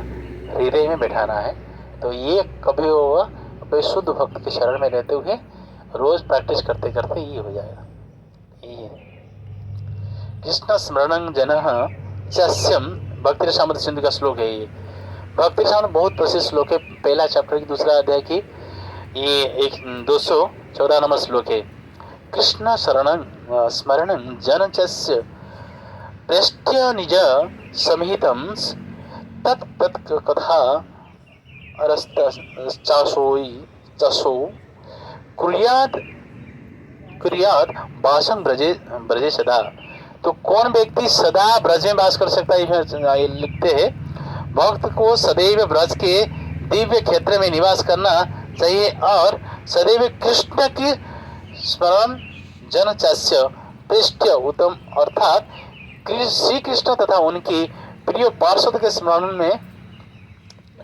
हृदय में बैठाना है। तो ये कभी होगा, कोई शुद्ध भक्त के शरण में रहते हुए रोज प्रैक्टिस करते करते ये हो जाएगा। ये कृष्ण स्मरणं जनः चस्यम, भक्ति रसामृत सिंधु का श्लोक है ये। भक्ति रसामृत बहुत प्रसिद्ध श्लोक है, पहला चैप्टर की दूसरा अध्याय की ये 214 नंबर श्लोक है। कृष्ण शरणं स्मरणं जन चस्य प्रेष्ट्य निज समिहितं तत् तत् कथा चासो कुर्याद वासं ब्रजे सदा। तो कौन व्यक्ति सदा ब्रज में वास कर सकता है, ये लिखते हैं, भक्त को सदैव ब्रज के दिव्य क्षेत्र में निवास करना चाहिए और सदैव कृष्ण की स्मरण जन चास्य पृष्ठ उत्तम, अर्थात श्री कृष्ण तथा उनकी प्रिय पार्षद के स्मरण में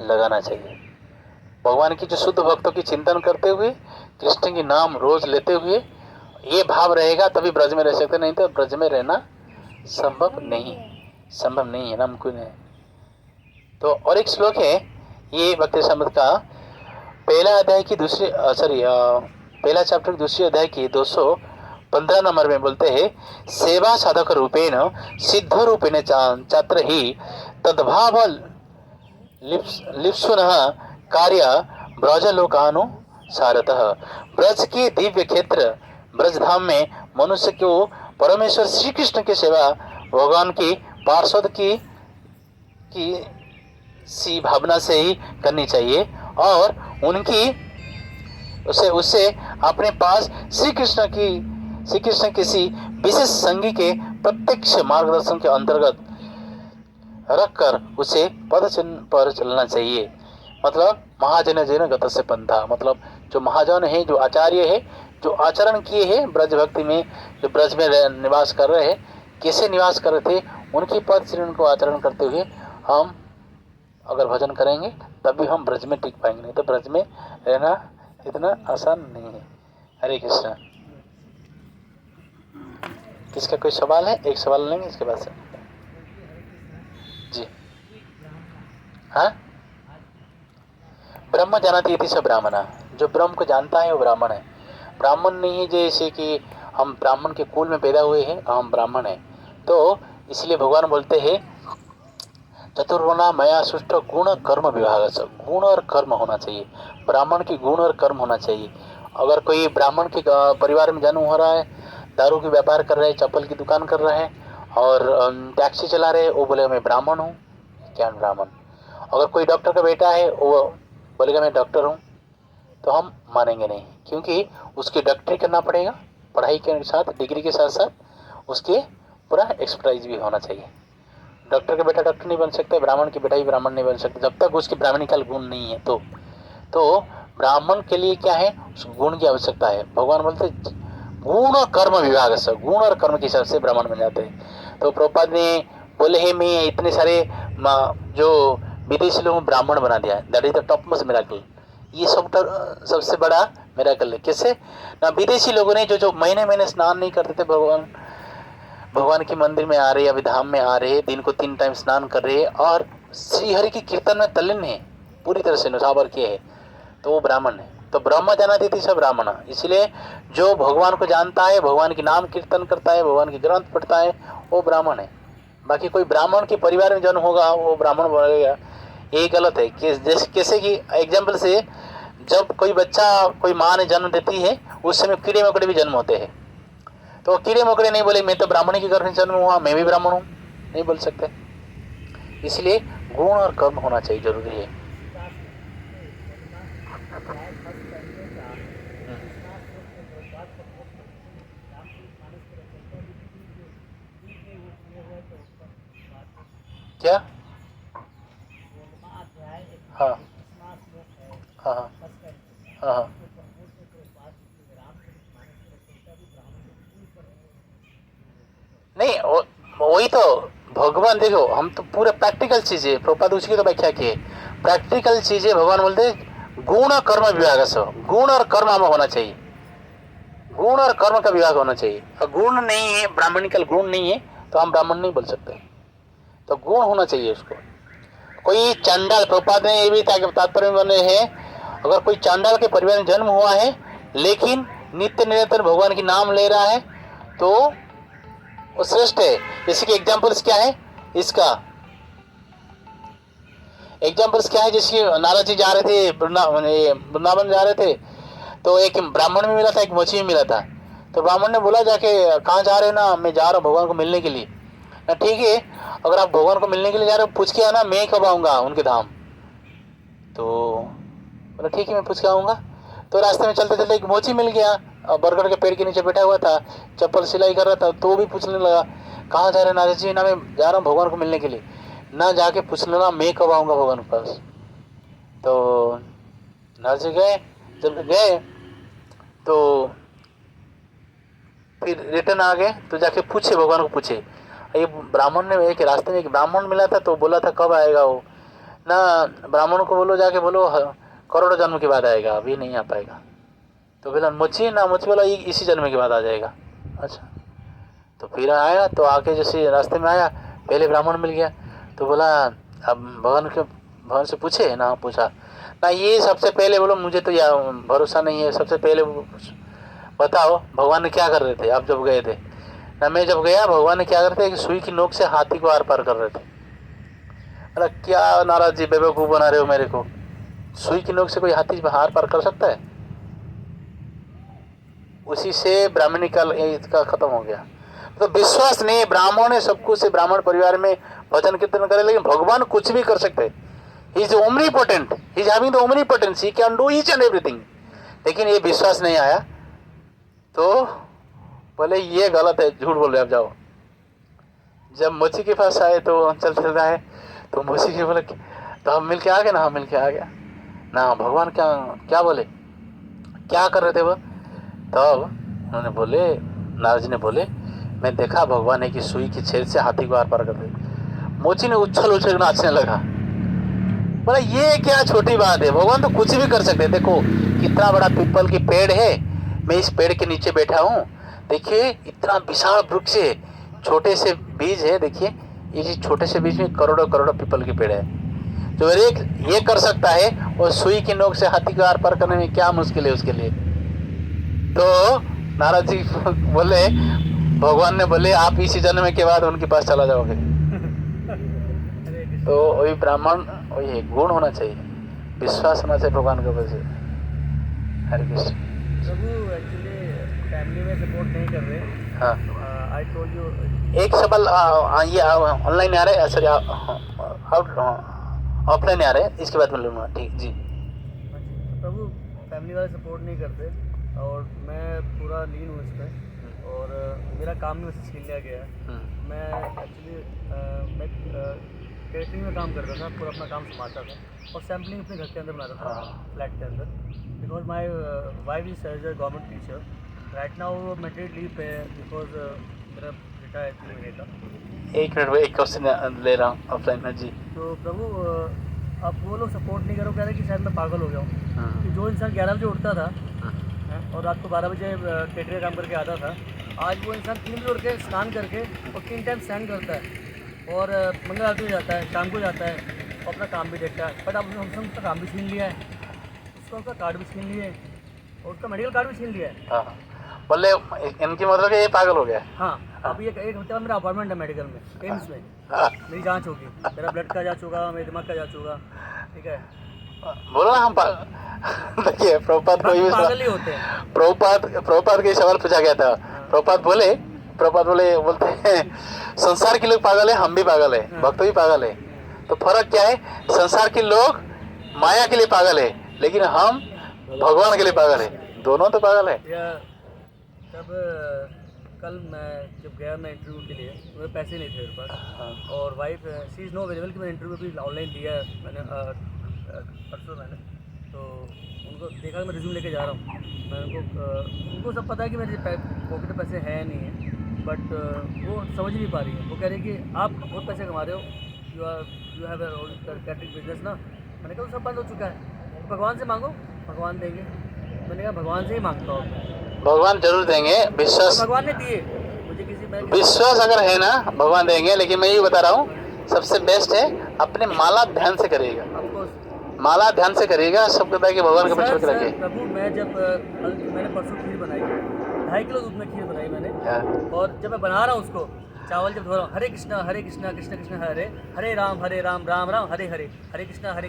लगाना चाहिए। भगवान की जो शुद्ध भक्तों की चिंतन करते हुए, कृष्ण की नाम रोज लेते हुए, ये भाव रहेगा तभी ब्रज में रह सकते, नहीं तो ब्रज में रहना संभव नहीं है, नामुमकिन है। तो और एक श्लोक है ये भक्ति रसामृत का, पहला अध्याय की दूसरी पहला चैप्टर की दूसरी अध्याय की 215 नंबर में बोलते हैं, सेवा साधक रूपेण सिद्ध रूपेण चात्र ही तद्भाव लिप्सुनः कार्य ब्रजलोकानुसारतः। ब्रज के दिव्य क्षेत्र ब्रजधाम में मनुष्य को परमेश्वर श्री कृष्ण की सेवा, भगवान की पार्षद की सी भावना से ही करनी चाहिए और उनकी उससे अपने पास श्री कृष्ण किसी विशेष संगी के प्रत्यक्ष मार्गदर्शन के अंतर्गत रखकर उसे पद चिन्ह पर चलना चाहिए। मतलब महाजन जैन गत से पंथा, मतलब जो महाजन है, जो आचार्य है, जो आचरण किए हैं ब्रज भक्ति में, जो ब्रज में निवास कर रहे हैं, कैसे निवास कर रहे थे, उनकी पद चिन्ह को आचरण करते हुए हम अगर भजन करेंगे तभी हम ब्रज में टिक पाएंगे, नहीं तो ब्रज में रहना इतना आसान नहीं है। हरे कृष्णा। किसका कोई सवाल है? एक सवाल लेंगे इसके बाद से। जी हाँ, ब्रह्म जानती इति स ब्राह्मणा, जो ब्रह्म को जानता है वो ब्राह्मण है। ब्राह्मण नहीं है जैसे कि हम ब्राह्मण के कुल में पैदा हुए हैं, हम ब्राह्मण हैं, तो इसलिए भगवान बोलते हैं चतुर्वर्णा मया सृष्ट गुण कर्म विभाग से, गुण और कर्म होना चाहिए, ब्राह्मण की गुण और कर्म होना चाहिए। अगर कोई ब्राह्मण के परिवार में जन्म हो रहा है, दारू की व्यापार कर रहे हैं, चप्पल की दुकान कर रहे हैं और टैक्सी चला रहे हैं, वो बोलेगा मैं ब्राह्मण हूँ, क्या ब्राह्मण। अगर कोई डॉक्टर का बेटा है, वो बोलेगा मैं डॉक्टर हूँ, तो हम मानेंगे नहीं, क्योंकि उसकी डॉक्टरी करना पड़ेगा, पढ़ाई के साथ, डिग्री के साथ साथ उसके पूरा एक्सपर्टाइज भी होना चाहिए। डॉक्टर का बेटा डॉक्टर नहीं बन सकता, ब्राह्मण की बेटा ही ब्राह्मण नहीं बन सकता जब तक उसके ब्राह्मणिकल गुण नहीं है। तो ब्राह्मण के लिए क्या है, उस गुण की आवश्यकता है। भगवान बोलते गुण और कर्म विभाग से, गुण और कर्म के हिसाब से ब्राह्मण बन जाते हैं। तो प्रभुपाद ने बोले है मैं इतने सारे जो विदेशी लोगों ब्राह्मण बना दिया, that is the top most miracle. ये सबसे बड़ा मिराकल है। किससे? ना विदेशी लोगों ने जो महीने महीने स्नान नहीं करते थे, भगवान के मंदिर में आ रहे, अभी धाम में आ रहे, दिन को 3 टाइम स्नान कर रहे और श्री हरि की कीर्तन में तल्लीन है, पूरी तरह से नुसावर किए है, तो वो ब्राह्मण है। तो ब्रह्म जानाति सब ब्राह्मण। इसलिए जो भगवान को जानता है, भगवान के नाम कीर्तन करता है, भगवान की ग्रंथ पढ़ता है, वो ब्राह्मण है। बाकी कोई ब्राह्मण के परिवार में जन्म होगा वो ब्राह्मण बनेगा, ये गलत है। जैसे कैसे कि एग्जाम्पल से, जब कोई बच्चा कोई माँ ने जन्म देती है, उस समय कीड़े मकोड़े भी जन्म होते हैं, तो कीड़े मकोड़े नहीं बोले मैं तो ब्राह्मण के घर में जन्म हुआ, मैं भी ब्राह्मण हूँ, नहीं बोल सकते। इसलिए गुण और कर्म होना चाहिए, जरूरी है। क्या? हाँ हाँ हाँ हाँ हाँ। नहीं वही तो भगवान, देखो हम तो पूरे प्रैक्टिकल चीजें, प्रभुपाद उसी की तो व्याख्या की है, प्रैक्टिकल चीजें भगवान बोलते हैं गुण और कर्म विभाग से, गुण और कर्म हमें होना चाहिए, गुण और कर्म का विभाग होना चाहिए। और गुण नहीं है, ब्राह्मणिकल गुण नहीं है, तो हम ब्राह्मण नहीं बोल सकते, तो गुण होना चाहिए उसको। कोई चांडाल, प्रभुपाद ने ये भी तात्पर्य बने हैं, अगर कोई चांडाल के परिवार में जन्म हुआ है लेकिन नित्य निरंतर भगवान की नाम ले रहा है, तो वो श्रेष्ठ है। जैसे कि एग्जाम्पल्स क्या है इसका, एग्जाम्पल्स क्या है, जैसे नारद जी जा रहे थे वृंदावन जा रहे थे, तो एक ब्राह्मण में मिला था, एक मोची में मिला था। तो ब्राह्मण ने बोला जाके कहाँ जा रहे हो? ना मैं जा रहा हूँ भगवान को मिलने के लिए। ना ठीक है, अगर आप भगवान को मिलने के लिए जा रहे हो पूछ के आना मैं कब आऊँगा उनके धाम। तो बोला ठीक है मैं पूछ के आऊँगा। तो रास्ते में चलते चलते एक मोची मिल गया, बरगद के पेड़ के नीचे बैठा हुआ था, चप्पल सिलाई कर रहा था, तो वो भी पूछने लगा कहाँ जा रहे नारद जी? ना मैं जा रहा हूँ भगवान को मिलने के लिए। ना जाके पूछ लेना मैं कब आऊँगा भगवान के पास। तो नारद जी गए, जब गए तो फिर रिटर्न आ गए, तो जाके पूछे भगवान को, पूछे ये ब्राह्मण ने, एक रास्ते में एक ब्राह्मण मिला था, तो बोला था कब आएगा वो? ना ब्राह्मण को बोलो, जाके बोलो करोड़ों जन्म के बाद आएगा, अभी नहीं आ पाएगा। तो बोला मुझे ना, मुझे बोला इसी जन्म के बाद आ जाएगा। अच्छा, तो फिर आया, तो आके जैसे रास्ते में आया, पहले ब्राह्मण मिल गया, तो बोला अब भगवान से पूछे ना, पूछा ना ये सबसे पहले बोलो मुझे तो यार भरोसा नहीं है, सबसे पहले बताओ भगवान ने क्या कर रहे थे आप जब गए थे? ना मैं जब गया भगवान ने क्या करते, सुई की नोक से हाथी को आर पार कर रहे थे। अरे क्या नाराज जी बेवकूफ बना रहे हो मेरे को, सुई की नोक से कोई हाथी आर पार कर सकता है? उसी से ब्राह्मणिकल इसका खत्म हो गया। तो विश्वास नहीं, ब्राह्मण है, सब कुछ है, ब्राह्मण परिवार में भजन कीर्तन करे, लेकिन भगवान कुछ भी कर सकते, he is omnipotent, he is having the omnipotence, he can do each and everything. लेकिन ये विश्वास नहीं आया, तो बोले ये गलत है, झूठ बोल रहे आप, जाओ। जब मोची के पास आए तो चलते चलते आए, तो मोची के बोले तो हम मिल के आ गए ना, हम मिल के आ गया ना, भगवान क्या क्या बोले, क्या कर रहे थे वो? तब उन्होंने बोले, नारद जी ने बोले मैं देखा भगवान ने कि सुई की छेद से हाथी को आर पार कर दे। मोची ने उछल उछल नाचने लगा, बोला ये क्या छोटी बात है, भगवान तो कुछ भी कर सकते हैं। देखो कितना बड़ा पीपल की पेड़ है, मैं इस पेड़ के नीचे बैठा हूँ, देखिए इतना विशाल वृक्ष है, छोटे से बीज है, देखिए ये छोटे से बीज में करोड़ों करोड़ों पीपल की पेड़ है, जो एक ये कर सकता है, और सुई की नोक से हाथी को आर पार करने में क्या मुश्किल है उसके लिए। तो नारद जी बोले, भगवान ने बोले आप इसी जन्म के बाद उनके पास चला जाओगे। तो वही ब्राह्मण, वही गुण होना चाहिए, विश्वास होना चाहिए भगवान के ऊपर से। हरे कृष्ण। प्रभु एक्चुअली फैमिली में सपोर्ट नहीं कर रहे। हाँ, आई टोल्ड यू एक सवाल ये ऑनलाइन आ रहा है, सॉरी ऑफलाइन आ रहे हैं, इसके बाद मैं लूँगा, ठीक जी। प्रभु फैमिली वाले सपोर्ट नहीं करते, और मैं पूरा लीन हूँ इसमें, और मेरा काम भी मुझसे छीन लिया गया है। मैं एक्चुअली मैं केटरिंग में काम करता था, पूरा अपना काम संभालता था, और सैम्पलिंग अपने घर के अंदर बनाता था, फ्लैट के अंदर। Because my wife is as a government teacher, right now maternity leave पे है, बिकॉज मेरा बेटा है 3 महीने का। एक मिनट में एक क्वेश्चन ले रहा हूँ ऑफलाइन में जी। तो प्रभु अब वो लोग सपोर्ट नहीं करो, कह रहे कि शायद मैं पागल हो गया हूँ, कि जो इंसान 11 बजे उठता था और रात को 12 बजे कैटरिंग काम करके आता था। आज वो इंसान 3 बजे उठ के स्नान करके और 3 टाइम स्नान करता है और मंगल आरती में जाता है, शाम को जाता है और अपना काम भी देखता है। बट अब हमसे उसका काम भी छीन लिया है, उसका कार्ड भी छीन लिए और उसका मेडिकल कार्ड भी छीन लिया है। हाँ बोले इनकी मतलब ये पागल हो गया। हाँ, अभी एक हफ्ते बाद मेरा अपॉइंटमेंट है मेडिकल में, एम्स में। हाँ, मेरी जांच होगी, मेरा ब्लड का जांच होगा, मेरे दिमाग का जांच होगा, ठीक है। बोलो ना हम देखिए प्रभुपाद कोई भी पागल ही होते हैं। प्रभुपाद के सवाल पूछा गया था। प्रभुपाद बोलते हैं संसार के लोग पागल है, हम भी पागल है, भक्त भी पागल है। तो फर्क क्या है, संसार के लोग माया के लिए पागल है लेकिन हम भगवान के लिए पागल है, दोनों तो पागल है। तब कल मैं जब गया मैं इंटरव्यू के लिए, तो मेरे पैसे नहीं थे मेरे पास और wife she is no available कि मैंने इंटरव्यू भी ऑनलाइन दिया है मैंने परसों मैंने। तो उनको देखा कि मैं रिज्यूम लेके जा रहा हूँ, मैं उनको सब पता है कि मेरे पॉकेट में पैसे हैं नहीं है, बट वो समझ नहीं पा रही है। वो कह रही है कि आप बहुत पैसे कमा रहे हो, यू हैव कैटरिंग बिजनेस ना। मैंने कहा वो सब बंद हो चुका है, तो भगवान से मांगो, भगवान देंगे। मैंने कहा भगवान से ही मांगता हूँ, भगवान जरूर देंगे, विश्वास भगवान ने दिए मुझे विश्वास अगर है ना भगवान देंगे। लेकिन मैं ये बता रहा हूँ सबसे बेस्ट है अपने माला ध्यान से करिएगा, माला ध्यान से करिएगा, सब कहता है कि भगवान के ऊपर छोड़ के रखिए। प्रभु मैं जब मैंने परसों खीर बनाई, 2.5 किलो दूध में खीर बनाई मैंने, और जब मैं बना रहा हूँ उसको चावल जब धो रहा हूँ, हरे कृष्णा कृष्ण कृष्ण हरे हरे राम राम राम हरे हरे, हरे कृष्णा हरे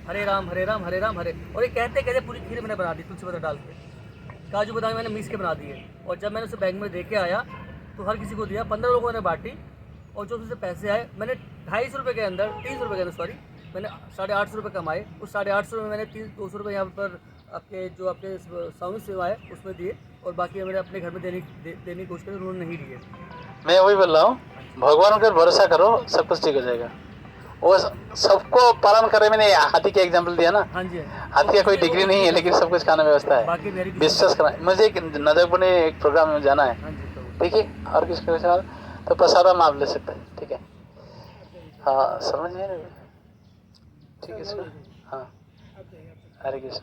हरे राम हरे हरे। और ये कहते कहते पूरी खीर मैंने बना दी, तुलसी पत्ता डाल के, काजू बादाम मैंने मीस के बना दिए। और जब मैंने उसे बैंक में दे के आया तो हर किसी को दिया, 15 लोगों ने बांटी। और जो उससे पैसे आए मैंने 250 रुपये के अंदर, 300 रुपये के अंदर सॉरी, मैंने 850 रुपये कमाए। उस 850 रुपये में मैंने 200 रुपये यहाँ पर आपके सामूहिक सेवा है उसमें दिए, और बाकी मैंने अपने घर में देने की कोशिश करी, उन्होंने नहीं दिए। मैं वही बोल रहा हूँ, भगवान पर भरोसा करो, सब कुछ ठीक हो जाएगा। वो सबको पालन करे। मैंने हाथी का एग्जाम्पल दिया ना, हाँ जी, हाथी का कोई डिग्री नहीं है लेकिन सब कुछ खाना व्यवस्था है, बाकी मेरी विश्वास करना। मुझे एक नजरपुर में एक प्रोग्राम में जाना है, हाँ जी, तो ठीक है, और किसके साथ तो प्रसाद हम आप ले सकते हैं, ठीक है। हाँ समझ गए, ठीक है सर, हाँ हरे कृष्ण।